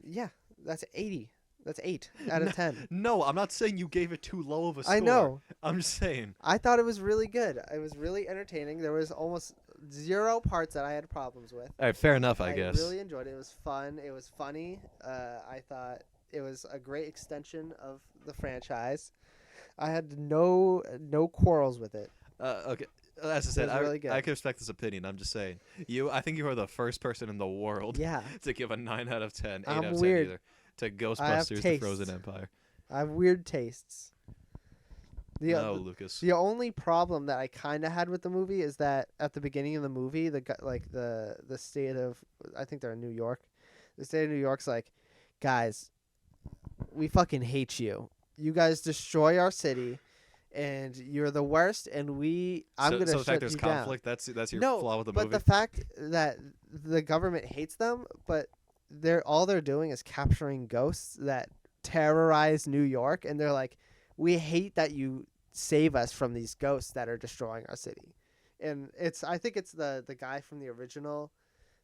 Yeah, that's 80. That's 8 out of 10. No, I'm not saying you gave it too low of a score. I know. I'm just saying. I thought it was really good. It was really entertaining. There was almost 0 parts that I had problems with. All right, fair enough, I guess. really enjoyed it. It was fun. It was funny. I thought it was a great extension of the franchise. I had no quarrels with it. Okay. As I said, was really good. I can respect this opinion. I'm just saying. I think you are the first person in the world Yeah, to give a 9 out of 10, 8 I'm out of 10 weird. either, to Ghostbusters: The Frozen tastes. Empire. I have weird tastes. No, Lucas. The only problem that I kind of had with the movie is that at the beginning of the movie, the state of, I think they're in New York. The state of New York's like, guys, we fucking hate you. You guys destroy our city, and you're the worst. And I'm so gonna the shut fact there's you down. conflict. That's your No, flaw with the but movie. the fact that the government hates them, but all they're doing is capturing ghosts that terrorize New York, and they're like, we hate that you save us from these ghosts that are destroying our city. And I think it's the guy from the original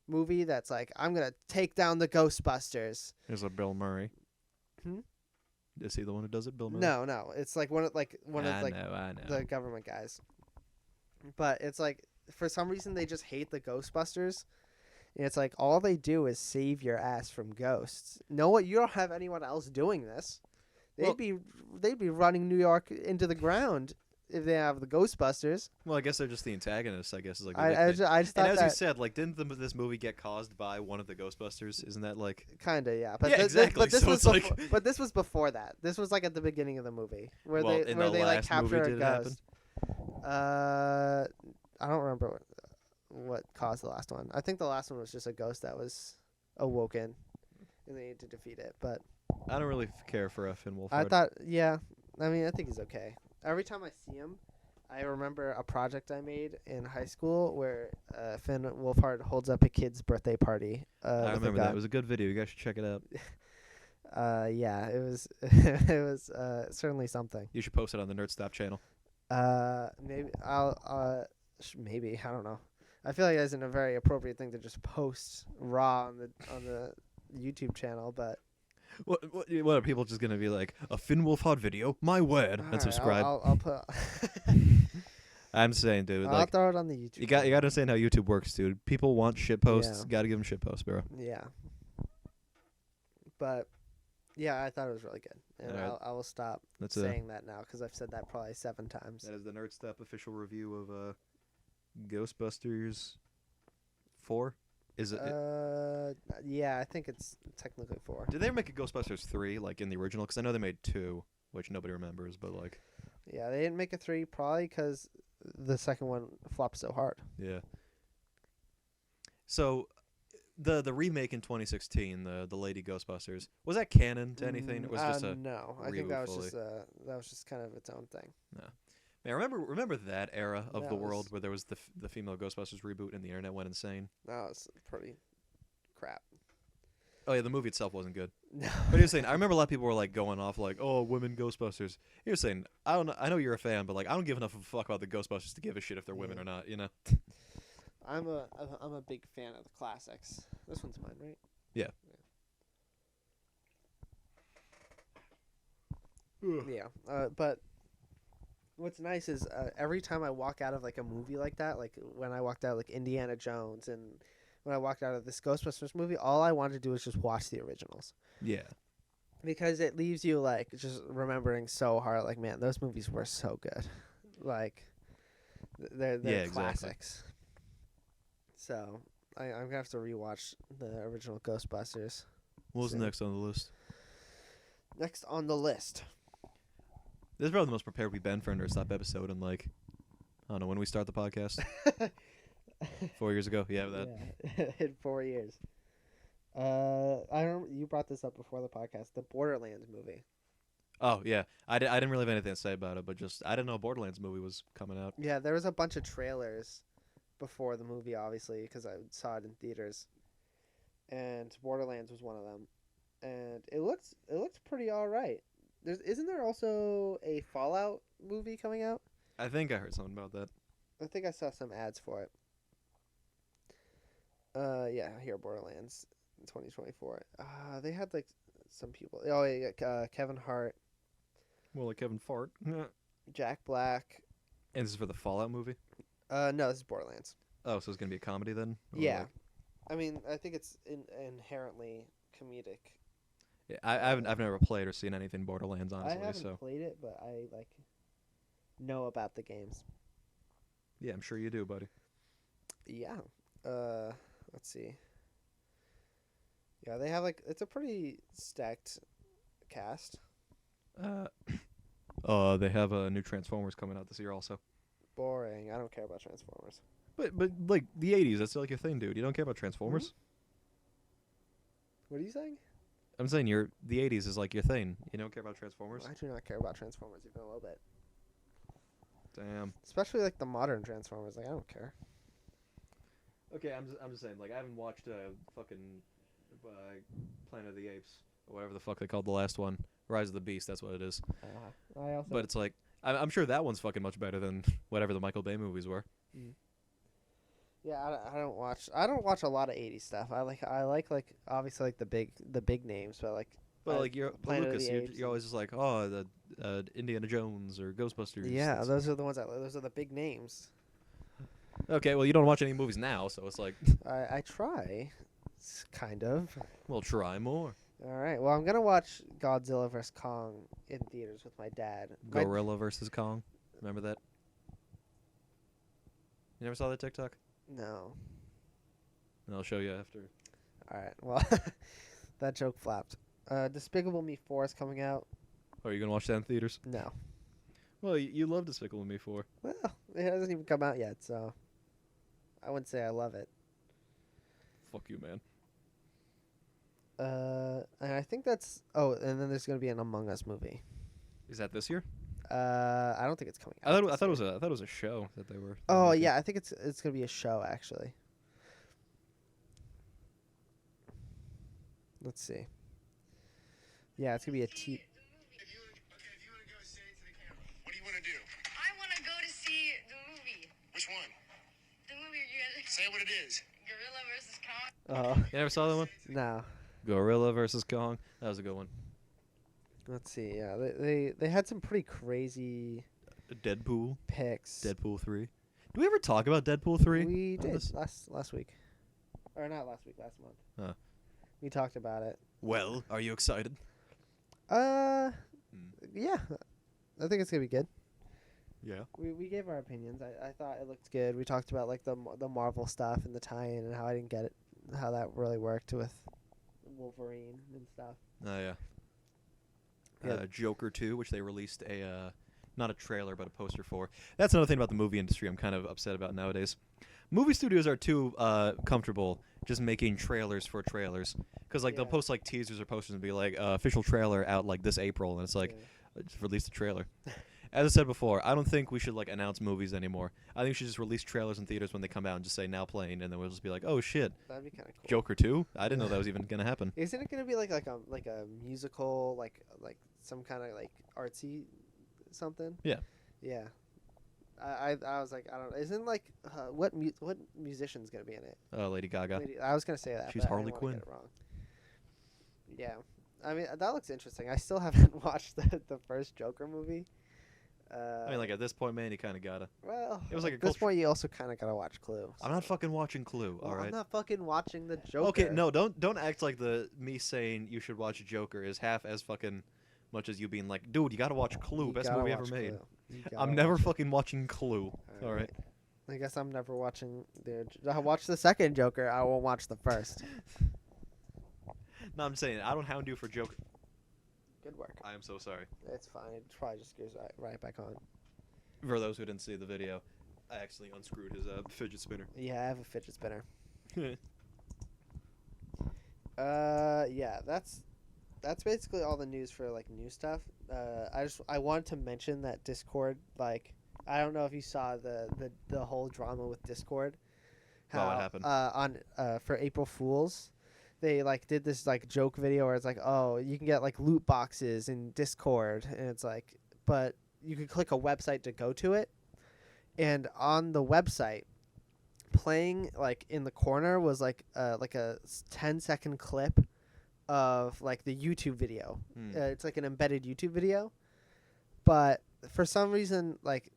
movie that's like, I'm gonna take down the Ghostbusters. There's a Bill Murray. Hmm? Is he the one who does it, Bill Murray? No, it's like one of I know. the government guys. But it's like, for some reason they just hate the Ghostbusters. And it's like, all they do is save your ass from ghosts. You don't have anyone else doing this. They'd be running New York into the ground if they have the Ghostbusters. Well, I guess they're just the antagonists. I guess is like. I just and thought as you that said, like, didn't this movie get caused by one of the Ghostbusters? Isn't that like? kinda, yeah. But Yeah, this exactly. but this So was it's like- before, but this was before that. This was like at the beginning of the movie where Well, they in like the last capture movie, a did it happen? ghost. I don't remember what caused the last one. I think the last one was just a ghost that was awoken, and they need to defeat it. But I don't really care for Finn Wolfhard. I thought, yeah. I mean, I think he's okay. Every time I see him, I remember a project I made in high school where Finn Wolfhard holds up a kid's birthday party. I remember that. It was a good video. You guys should check it out. Yeah, it was. It was certainly something. You should post it on the Nerdstop channel. Maybe I'll. Maybe I don't know. I feel like that isn't a very appropriate thing to just post raw on the YouTube channel, but. What are people just gonna be like? A Finn Wolfhard video? My word! And Alright, subscribe. I'll put. I'm saying, dude. I'll Like, throw it on the YouTube. you gotta understand how YouTube works, dude. People want shit posts. Yeah. Gotta give them shit posts, bro. Yeah. But yeah, I thought it was really good, and Alright. I will stop That's saying that now because I've said that probably 7 times. That is the Nerdstop official review of Ghostbusters 4. Is it? Yeah, I think it's technically 4. Did they ever make a Ghostbusters 3 like in the original? Because I know they made 2, which nobody remembers. But like, Yeah, they didn't make a 3 probably because the second one flopped so hard. yeah. So, the remake in 2016, the Lady Ghostbusters, was that canon to anything? Or was it just a no, I think reboot that was fully? just kind of its own thing. Man, remember that era of That the world was- where there was the female Ghostbusters reboot and the internet went insane. That was pretty crap. Oh yeah, the movie itself wasn't good. No. But he was saying, I remember a lot of people were like going off like, "Oh, women Ghostbusters." He was saying, "I don't know, I know you're a fan, but like, I don't give enough of a fuck about the Ghostbusters to give a shit if they're women Yeah. or not." You know? I'm a big fan of the classics. This one's mine, right? Yeah. Yeah. But what's nice is every time I walk out of like a movie like that, like when I walked out like Indiana Jones and when I walked out of this Ghostbusters movie, all I wanted to do was just watch the originals. Yeah. Because it leaves you like just remembering so hard. Like, man, those movies were so good. Like, they're Yeah, exactly. classics. So I'm gonna have to rewatch the original Ghostbusters. What was So- next on the list? Next on the list. This is probably the most prepared we've been for a Nerdstop episode in like, I don't know, when we start the podcast. 4 years ago. Yeah, that. Yeah, in 4 years. I don't. You brought this up before the podcast. The Borderlands movie. Oh yeah, I didn't really have anything to say about it, but just I didn't know a Borderlands movie was coming out. Yeah, there was a bunch of trailers before the movie, obviously, because I saw it in theaters, and Borderlands was one of them, and it looks pretty all right. Isn't there also a Fallout movie coming out? I think I heard something about that. I think I saw some ads for it. Yeah, here Borderlands 2024. They had like some people. Oh yeah, Kevin Hart, More like Kevin Fart. And Jack Black. this is for the Fallout movie. No, this is Borderlands. Oh, so it's gonna be a comedy then? Or Yeah, like- I mean, I think it's inherently comedic. Yeah, I've never played or seen anything Borderlands, honestly. I haven't So played it, but I like know about the games. yeah, I'm sure you do, buddy. Yeah. Let's see. Yeah, they have like it's a pretty stacked cast. They have new Transformers coming out this year also. Boring. I don't care about Transformers. But like the '80s, that's like your thing, dude. You don't care about Transformers? What are you saying? I'm saying the '80s is like your thing. You don't care about Transformers? I do not care about Transformers even a little bit. Damn. Especially like the modern Transformers. Like I don't care. Okay, I'm just saying, like I haven't watched fucking Planet of the Apes or whatever the fuck they called the last one, Rise of the Beast. That's what it is. I also. But it's like I'm sure that one's fucking much better than whatever the Michael Bay movies were. Yeah, I don't watch. I don't watch a lot of '80s stuff. I like obviously like the big names, but like. But like Planet of Lucas, the you're, Apes you're always just like, oh, the Indiana Jones or Ghostbusters. Yeah, That's- those are the ones those are the big names. Okay, well you don't watch any movies now, so it's like, I try, kind of. well, try more. All right. Well, I'm gonna watch Godzilla vs Kong in theaters with my dad. Gorilla versus Kong. Remember that? You never saw that TikTok? No. And I'll show you after. All right. Well, that joke flopped. Despicable Me 4 is coming out. Oh, are you gonna watch that in theaters? No. Well, you love Despicable Me 4. Well, it hasn't even come out yet, so I wouldn't say I love it. Fuck you, man. And I think that's. Oh, and then there's gonna be an Among Us movie. Is that this year? I don't think it's coming I out. thought this I thought year. it was a show that they were. Oh making. yeah, I think it's gonna be a show actually. Let's see. Yeah, it's gonna be a If you want to go say it to the camera, what do you want to do? I want to go to see the movie. Which one? The movie you guys Say what it is. Gorilla versus Kong. Oh You never saw that one? no. Gorilla versus Kong. That was a good one. Let's see. Yeah, they had some pretty crazy Deadpool. picks. Deadpool 3. Do we ever talk about Deadpool 3? We on did this? last week, or not last week, last month. Huh. We talked about it. Well, are you excited? Yeah, I think it's gonna be good. Yeah. We gave our opinions. I thought it looked good. We talked about like the Marvel stuff and the tie-in and how I didn't get it, how that really worked with Wolverine and stuff. Oh, yeah. Yeah. Joker 2, which they released not a trailer, but a poster for. That's another thing about the movie industry I'm kind of upset about nowadays. Movie studios are too comfortable just making trailers for trailers. Because, like, they'll Yeah. post, like, teasers or posters and be like, official trailer out, like, this April. And it's like, Yeah. just release the trailer. As I said before, I don't think we should, like, announce movies anymore. I think we should just release trailers in theaters when they come out and just say, now playing. And then we'll just be like, oh, shit. That'd be kind of cool. Joker 2? I didn't know that was even going to happen. Isn't it gonna be like a musical, like some kind of like artsy something? Yeah. Yeah. I was like, I don't know. Isn't like what musician's gonna be in it? Lady Gaga. I was gonna say that. She's but I Harley didn't wanna Quinn. get it wrong. Yeah, I mean that looks interesting. I still haven't watched the first Joker movie. I mean, like at this point, man, you kind of gotta. Well, It was like at a this culture- point, you also kind of gotta watch Clue. I'm not fucking watching Clue. Well, All right. I'm not fucking watching the Joker. Okay, no, don't act like me saying you should watch Joker is half as fucking much as you being like, dude, you gotta watch Clue, You best gotta movie ever watch made. Clue. You gotta I'm never watch it. fucking watching Clue. All right. I guess I'm never watching the. I'll watch the second Joker. I won't watch the first. No, I'm saying I don't hound you for Joker. Good work. I am so sorry. It's fine. It probably just goes right back on. For those who didn't see the video, I actually unscrewed his fidget spinner. Yeah, I have a fidget spinner. Yeah, that's basically all the news for like new stuff. I wanted to mention that Discord, like, I don't know if you saw the whole drama with Discord. Oh, what happened? On for April Fools, they like did this like joke video where it's like, oh, you can get like loot boxes in Discord, and it's like, but you could click a website to go to it, and on the website, playing like in the corner was like a 10-second clip of like the YouTube video. It's like an embedded YouTube video, but for some reason, like,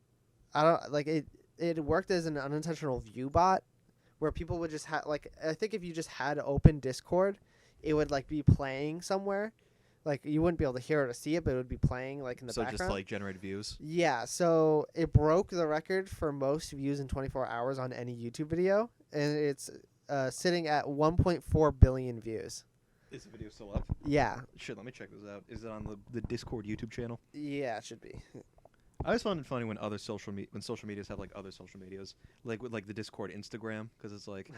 I don't like it. It worked as an unintentional view bot, where people would just have like, I think if you just had open Discord, it would like be playing somewhere. Like, you wouldn't be able to hear it or see it, but it would be playing like in the So background. just like generate views. Yeah, so it broke the record for most views in 24 hours on any YouTube video, and it's sitting at 1.4 billion views. Is the video still up? Yeah, Shit, let me check this out. Is it on the Discord YouTube channel? yeah, it should be. I always find it funny when other social medias have like other social medias, like with like the Discord Instagram, because it's like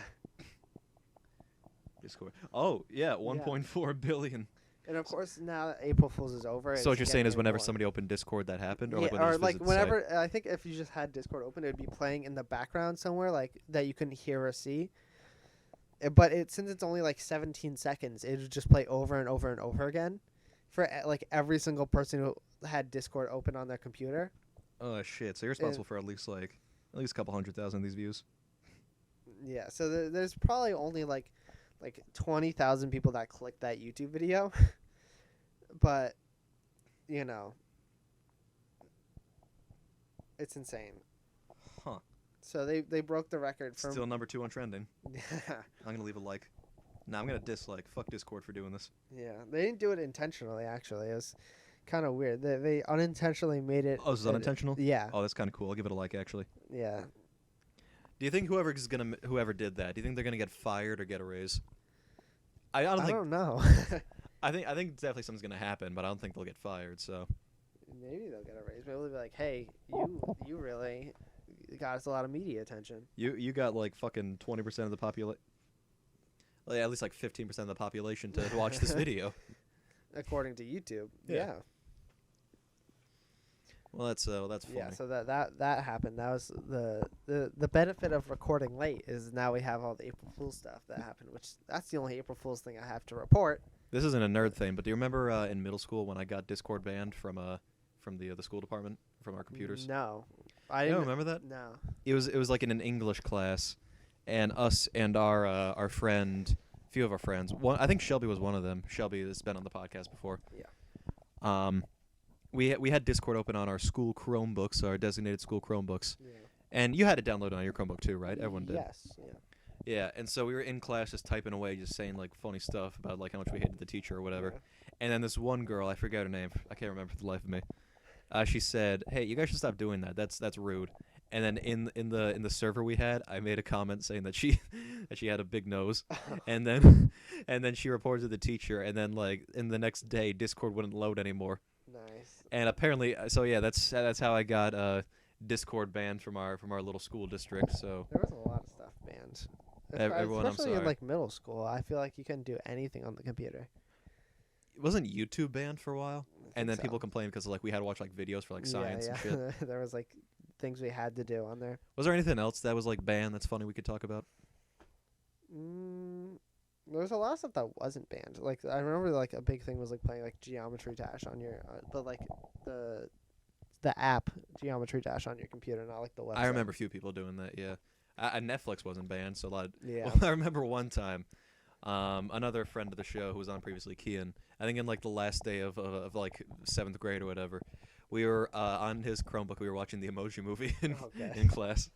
Discord. Oh yeah, 1.4 billion. And of course, now that April Fool's is over. So what it's you're saying is getting whenever more. somebody opened Discord, that happened, or Yeah, like when they or just like visit the site? whenever, I think if you just had Discord open, it would be playing in the background somewhere, like that you couldn't hear or see. But since it's only like 17 seconds, it would just play over and over and over again for like every single person who had Discord open on their computer. Oh shit! So you're responsible for at least a couple 100,000 of these views. Yeah, so there's probably only like 20,000 people that clicked that YouTube video. But, you know, it's insane. Huh. So they broke the record from. Still number 2 on trending. Yeah, I'm gonna leave a like. Nah, I'm gonna dislike. Fuck Discord for doing this. yeah. They didn't do it intentionally. Actually, it was kind of weird. They unintentionally made it. Oh, this is unintentional? Yeah, Oh, that's kind of cool. I'll give it a like, actually. yeah. Do you think whoever did that, do you think they're gonna get fired or get a raise? I don't I think. don't know. I think definitely something's gonna happen, but I don't think they'll get fired. So Maybe they'll get a raise. Maybe they'll be like, "Hey, you really got us a lot of media attention." you got like fucking 20% of the population. Well, yeah, at least like 15% of the population to watch this video. According to YouTube. Yeah. Yeah. Well, that's funny. Yeah, so that happened. That was the benefit of recording late is now we have all the April Fool's stuff that happened, which that's the only April Fool's thing I have to report. This isn't a nerd thing, but do you remember in middle school when I got Discord banned from the school department from our computers? No, I You didn't don't remember that? No. It was like in an English class, and us and our friend, a few of our friends. I think Shelby was one of them. Shelby has been on the podcast before. Yeah. We had Discord open on our school Chromebooks, our designated school Chromebooks, Yeah. and you had it downloaded on your Chromebook too, right? Everyone did. Yes. Yeah. Yeah, and so we were in class just typing away, just saying like funny stuff about like how much we hated the teacher or whatever. Yeah. And then this one girl, I forget her name, I can't remember for the life of me. She said, "Hey, you guys should stop doing that. That's rude." And then in the server we had, I made a comment saying that she had a big nose, and then she reported to the teacher, and then like in the next day, Discord wouldn't load anymore. Nice. And apparently, so yeah, that's how I got Discord banned from our little school district. So There was a lot of stuff banned. Everyone, I'm Especially in sorry. like middle school, I feel like you couldn't do anything on the computer. wasn't YouTube banned for a while? I And then think people so. complained because like we had to watch like videos for like science and yeah. shit. There was like things we had to do on there. Was there anything else that was like banned that's funny we could talk about? There was a lot of stuff that wasn't banned. Like I remember, like a big thing was like playing like Geometry Dash on your, but like the app Geometry Dash on your computer, not like the website. I remember a few people doing that. Yeah, Netflix wasn't banned, so a lot. Yeah. Well, I remember one time, another friend of the show who was on previously, Kian. I think in like the last day of like 7th grade or whatever, We were on his Chromebook. We were watching the Emoji Movie Okay. in class.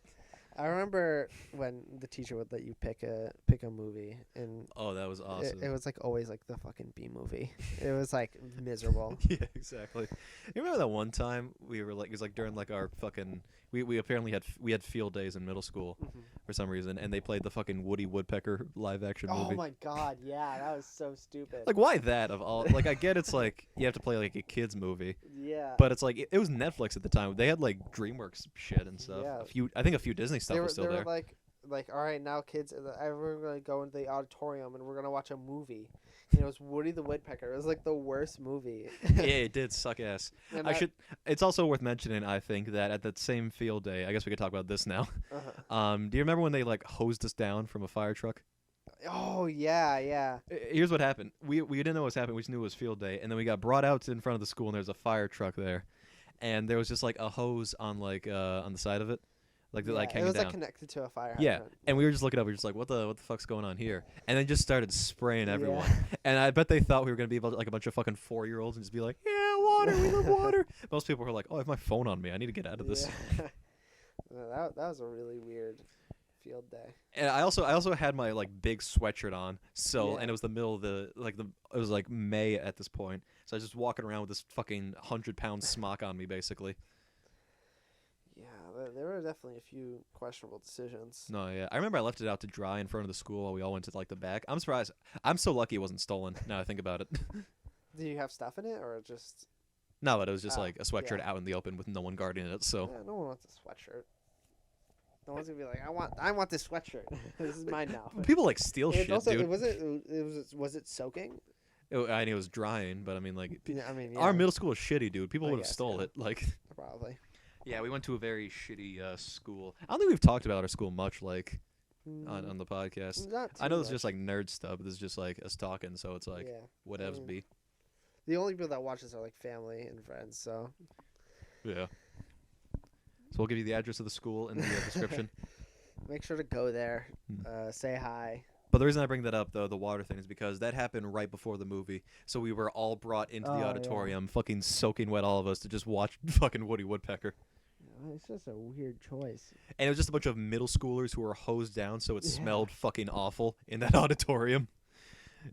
I remember when the teacher would let you pick a movie, and Oh, that was awesome. it was like always like the fucking B movie. It was like miserable. Yeah, exactly. You remember that one time we were like, it was like during like our fucking, we apparently had field days in middle school for some reason, and they played the fucking Woody Woodpecker live action Oh movie. my god, yeah, that was so stupid. Like, why that of all? Like, I get it's like you have to play like a kids movie, yeah. but it's like it was Netflix at the time. They had like DreamWorks shit and stuff. Yeah. I think a few Disney stuff they were, was still they there. were like, all right, now kids, we're gonna go into the auditorium and we're gonna watch a movie. You know, it was Woody the Woodpecker. It was like the worst movie. Yeah, it did suck ass. And It's also worth mentioning, I think, that at that same field day, I guess we could talk about this now. Uh-huh. Do you remember when they like hosed us down from a fire truck? Oh yeah, yeah. Here's what happened. We didn't know what was happening. We just knew it was field day, and then we got brought out in front of the school, and there was a fire truck there, and there was just like a hose on on the side of it, like Yeah, like it hanging was down. like connected to a fire Yeah, hydrant. and we were just looking up. We were just like, "What the fuck's going on here?" And then just started spraying everyone. Yeah. And I bet they thought we were gonna be like a bunch of fucking 4-year-olds and just be like, "Yeah, water, we love water." Most people were like, "Oh, I have my phone on me. I need to get out of this." Yeah. that was a really weird field day. And I also had my like big sweatshirt on, so Yeah. and it was the middle of it was like May at this point, so I was just walking around with this fucking 100-pound smock on me basically. Yeah, there were definitely a few questionable decisions. No, yeah, I remember I left it out to dry in front of the school while we all went to like the back. I'm surprised. I'm so lucky it wasn't stolen. Now I think about it. Do you have stuff in it or just? No, but it was just Oh, like a sweatshirt yeah. out in the open with no one guarding it. So Yeah, no one wants a sweatshirt. No one's gonna be like, I want this sweatshirt. This is mine now. people like steal It shit, also, dude. was it soaking? I knew it was drying, but I mean like Yeah, I mean, yeah, our middle school is shitty, dude. People I would have guess, stole yeah. it. Like, probably. yeah, we went to a very shitty school. I don't think we've talked about our school much, like on the podcast. Not I too know it's much. just like nerd stuff, but this is just like us talking, so it's like yeah. whatevs mean, be. The only people that watch this are like family and friends. So Yeah. So we'll give you the address of the school in the description. make sure to go there. Hmm. Say hi. But the reason I bring that up, though, the water thing, is because that happened right before the movie. So we were all brought into Oh, the yeah. auditorium, fucking soaking wet, all of us, to just watch fucking Woody Woodpecker. It's just a weird choice. And it was just a bunch of middle schoolers who were hosed down, so it Yeah. smelled fucking awful in that auditorium.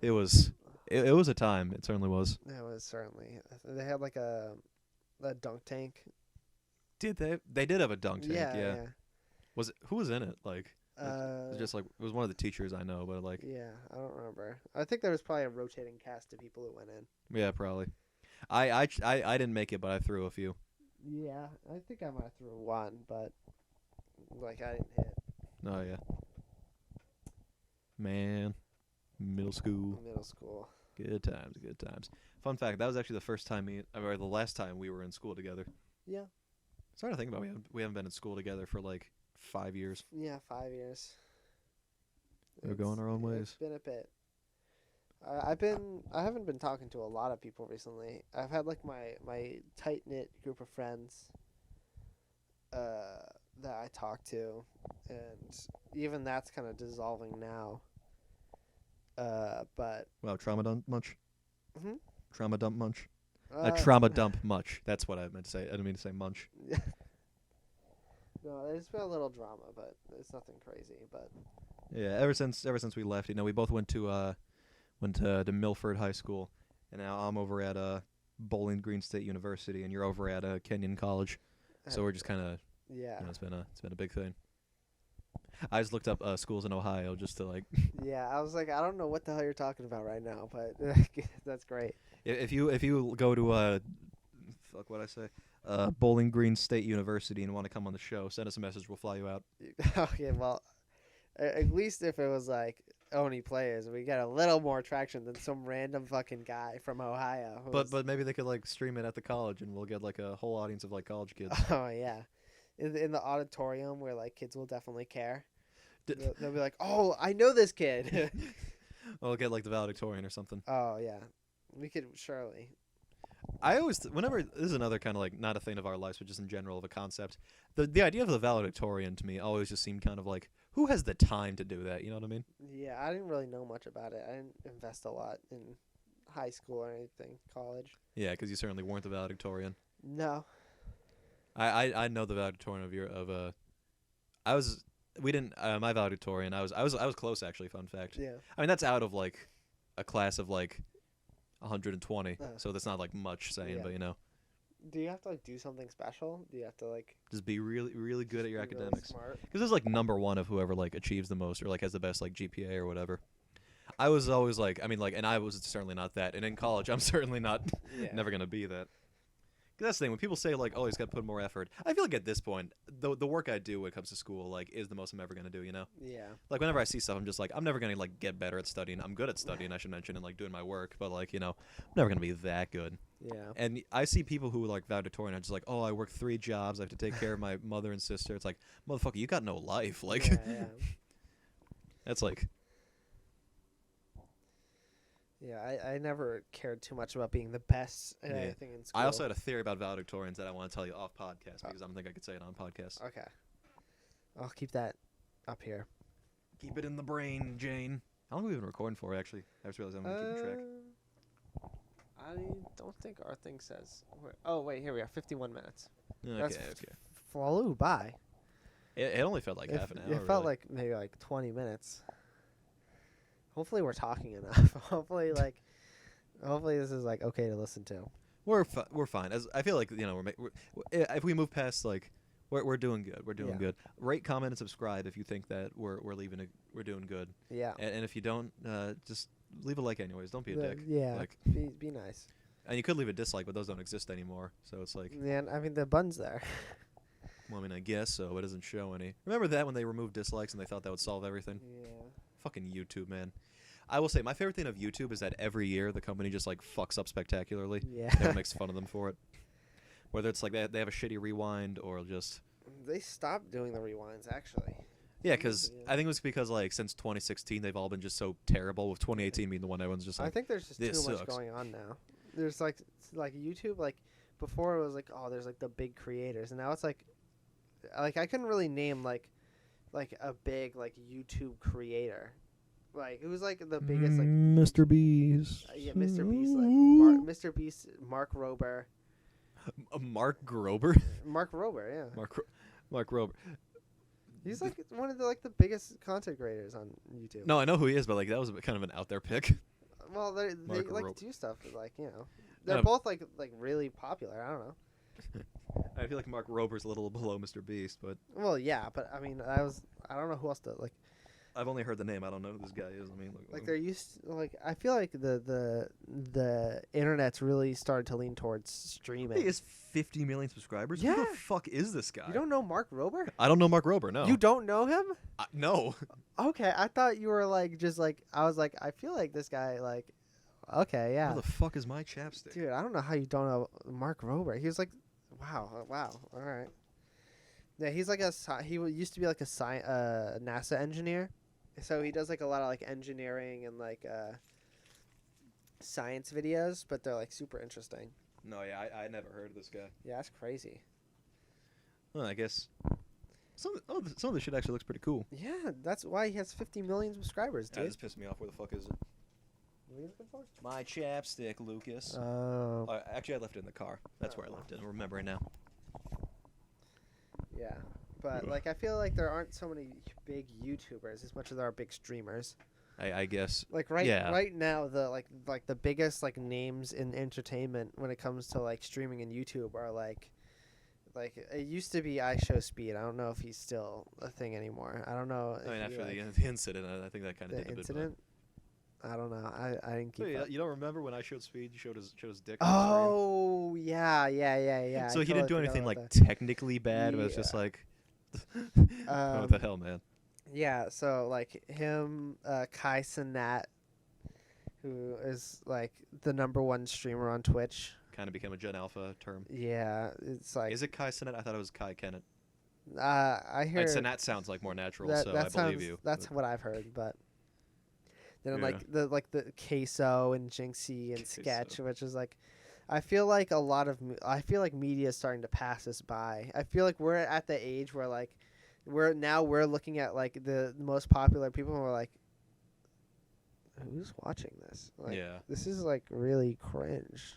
It was a time. It certainly was. It was certainly. They had like a dunk tank. Did they? They did have a dunk tank. Yeah, Yeah. yeah. Was it? Who was in it? Like, it Uh, was just like it was one of the teachers I know, but like, yeah, I don't remember. I think there was probably a rotating cast of people who went in. yeah, probably. I didn't make it, but I threw a few. Yeah, I think I might have threw one, but like I didn't hit Oh yeah. Man, middle school. middle school. Good times, good times. Fun fact: that was actually the first time or the last time we were in school together. Yeah. Starting to think about we haven't been in school together for like 5 years. Yeah, 5 years. We're going our own It's ways. been a bit. I haven't been talking to a lot of people recently. I've had like my tight knit group of friends that I talk to, and even that's kind of dissolving now. But Wow, trauma dump much? Mhm. Trauma dump much? uh, Trauma dump much. That's what I meant to say. I didn't mean to say munch. No, there's been a little drama, but it's nothing crazy. But Yeah, ever since we left, we both went to Milford High School, and now I'm over at Bowling Green State University, and you're over at Kenyon College. So we're just kind of yeah, it's been a big thing. I just looked up schools in Ohio just to like yeah. I was like, I don't know what the hell you're talking about right now, but that's great. if you go to Bowling Green State University and want to come on the show, send us a message. We'll fly you out. Okay, well, at least if it was like Oni players, we get a little more traction than some random fucking guy from Ohio. But maybe they could like stream it at the college, and we'll get like a whole audience of like college kids. oh yeah, in the auditorium where like kids will definitely care. They'll be like, oh, I know this kid. We'll get like the valedictorian or something. Oh yeah, we could surely. I always, whenever this is another kind of like not a thing of our lives, but just in general of a concept. The idea of the valedictorian to me always just seemed kind of like, who has the time to do that? You know what I mean? Yeah, I didn't really know much about it. I didn't invest a lot in high school or anything, college. Yeah, because you certainly weren't the valedictorian. No. I know the valedictorian I was we didn't my valedictorian I was close actually. Fun fact. Yeah. I mean that's out of like a class of like 120, Uh. so that's not like much saying, Yeah. but you know, Do you have to like do something special? Do you have to like just be really good at your be really academics. smart? Because there's like number one of whoever like achieves the most or like has the best like GPA or whatever. I was always like, I mean, like, and I was certainly not that. And in college, I'm certainly not, Yeah. never gonna be that. 'Cause that's the thing. When people say like, "Oh, he's got to put more effort," I feel like at this point, the work I do when it comes to school like is the most I'm ever gonna do. You know, Yeah. like whenever I see stuff, I'm just like, I'm never gonna like get better at studying. I'm good at studying, I should mention, and like doing my work, but like you know, I'm never gonna be that good. Yeah. And I see people who like valedictorian are just like, "Oh, I work 3 jobs. I have to take care of my mother and sister." It's like, motherfucker, you got no life. Like, yeah. that's like. Yeah, I never cared too much about being the best at Yeah. anything in school. I also had a theory about valedictorians that I want to tell you off podcast because I don't think I could say it on podcast. Okay. I'll keep that up here. Keep it in the brain, Jane. How long have we been recording for, actually? I just realized I'm keeping track. I don't think our thing says. Oh, wait, here we are. 51 minutes. Okay. Flew by. It only felt like half an hour. It felt really. like maybe like 20 minutes. Hopefully we're talking enough. hopefully this is like okay to listen to. We're fine. As I feel like you know if we move past like we're doing good. We're doing Yeah. good. Rate, comment, and subscribe if you think that we're we're doing good. Yeah. And if you don't, just leave a like anyways. Don't be a dick. Yeah. Like, Be nice. and you could leave a dislike, but those don't exist anymore. So it's like, Yeah, I mean the bun's there. well, I mean, I guess so. It doesn't show any. Remember that when they removed dislikes and they thought that would solve everything? Yeah. Fucking YouTube, man. I will say my favorite thing of YouTube is that every year the company just like fucks up spectacularly. Yeah. Everyone makes fun of them for it. Whether it's like they have a shitty rewind or just They stopped doing the rewinds actually. yeah, because Yeah. I think it was because like since 2016 they've all been just so terrible. With 2018 being the one everyone's just I like, think there's just too this much sucks. going on now. There's like YouTube like before it was like oh there's like the big creators and now it's like I couldn't really name like a big like YouTube creator. Like who's like the biggest like Mr. Beast. yeah Mr. Beast like Mr. Beast Mark Rober. Mark Grober. Mark Rober, yeah. Mark Rober. He's like one of the biggest content creators on YouTube. No, I know who he is, but like that was kind of an out there pick. Well, they Mark like Rober. do stuff like you know. They're Yeah. both like really popular. I don't know. I feel like Mark Rober's a little below Mr. Beast, but Well, yeah, but I mean, I don't know who else to like. I've only heard the name. I don't know who this guy is. I mean, Like they're used like I feel like the internet's really started to lean towards streaming. he has 50 million subscribers. Who Yeah. the fuck is this guy? You don't know Mark Rober? I don't know Mark Rober. No. You don't know him? No. Okay, I thought you were like just like I was like I feel like this guy like okay, yeah. Where the fuck is my chapstick? Dude, I don't know how you don't know Mark Rober. He was like wow. All right. Yeah, he's like used to be like a NASA engineer. So he does like a lot of like engineering and like science videos, but they're like super interesting. No, yeah, I never heard of this guy. Yeah, that's crazy. Well, I guess some of the shit actually looks pretty cool. Yeah, that's why he has 50 million subscribers, Yeah, dude. this pissed me off. Where the fuck is it? What are you looking for? My chapstick, Lucas. Oh, Actually, I left it in the car. That's where I left it. I'm remembering now. yeah. But like I feel like there aren't so many big YouTubers as much as there are big streamers. I guess. Like Yeah. right now the like the biggest like names in entertainment when it comes to like streaming and YouTube are like it used to be I Show Speed. I don't know if he's still a thing anymore. I don't know. I mean, if he, after like, the incident, I think that kind of the did a bit. incident. I don't know. I didn't keep up. You don't remember when I showed Speed? You showed his dick. Oh yeah. So I he didn't do totally anything forgot like about that. technically bad, but it's just like, Um, what the hell, man? Yeah, so like him, Kai Cenat, who is like the #1 streamer on Twitch. Kind of became a Gen Alpha term. Yeah, it's like Is it Kai Cenat? I thought it was Kai Kennett. I hear Cenat sounds like more natural, that, so that I sounds, believe you. That's but- what I've heard, but then Yeah. like the Queso and Jinxie and Queso. Sketch, which is like. I feel like I feel like media is starting to pass us by. I feel like we're at the age where like we're looking at like the most popular people and we're like, who's watching this? Like, Yeah. this is like really cringe.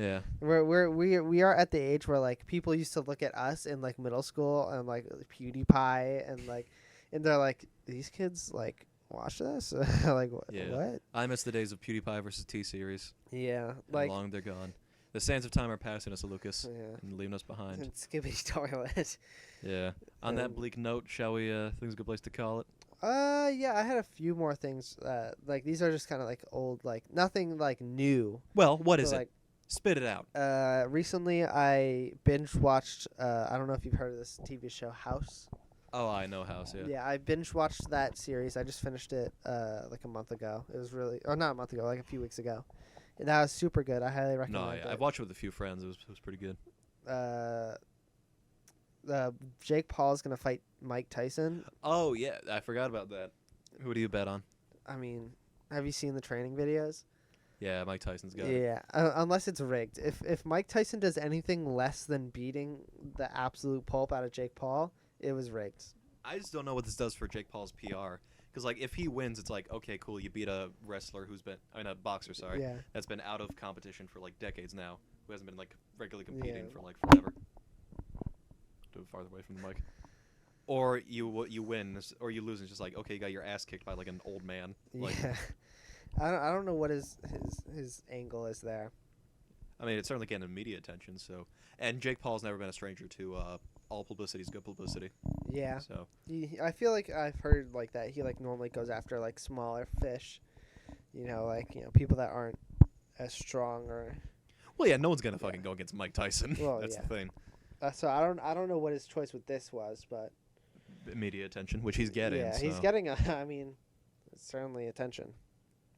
Yeah. We are at the age where like people used to look at us in like middle school and like PewDiePie and they're like, these kids like watch this. Like Yeah. what? I miss the days of PewDiePie versus T-Series. Yeah, How like long they're gone. The sands of time are passing us, Lucas, yeah. and leaving us behind. And Skibbity Toilet. Yeah. On that bleak note, shall we? I think it's a good place to call it. Yeah, I had a few more things. Like these are just kind of like old, like nothing like new. Well, what But, is it? like, Spit it out. Recently I binge watched. I don't know if you've heard of this TV show House. Oh, I know House. Yeah. Yeah, I binge watched that series. I just finished it like a month ago. It was really, or not a month ago, like a few weeks ago. And that was super good. I highly recommend No, it. I've watched it with a few friends. It was pretty good. Jake Paul is gonna fight Mike Tyson. Oh yeah, I forgot about that. Who do you bet on? I mean, have you seen the training videos? Yeah, Mike Tyson's got it. Yeah, unless it's rigged. If Mike Tyson does anything less than beating the absolute pulp out of Jake Paul, it was rigged. I just don't know what this does for Jake Paul's PR. Because like if he wins, it's like okay, cool, you beat a wrestler a boxer, sorry, Yeah. that's been out of competition for like decades now, who hasn't been like regularly competing Yeah. for like forever. Do it farther away from the mic. Or you win, or you lose, and it's just like okay, you got your ass kicked by like an old man. Like, Yeah. I don't know what his angle is there. I mean, it's certainly getting media attention. So, and Jake Paul's never been a stranger to all publicity is good publicity. Yeah. So I feel like I've heard like that he like normally goes after like smaller fish, like people that aren't as strong or. well, yeah, no one's gonna fucking go against Mike Tyson. Well, That's yeah. the thing. So I don't know what his choice with this was, but Media attention, which he's getting. yeah, so. he's getting I mean, certainly attention,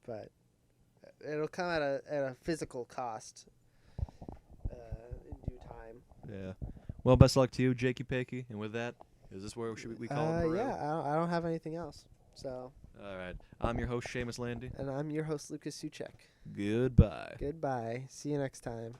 but it'll come at a physical cost in due time. Yeah. Well, best of luck to you, Jakey Pakey. And with that, is this where we call it? Yeah, I don't have anything else. So. All right. I'm your host, Seamus Landy. And I'm your host, Lucas Suchek. Goodbye. Goodbye. See you next time.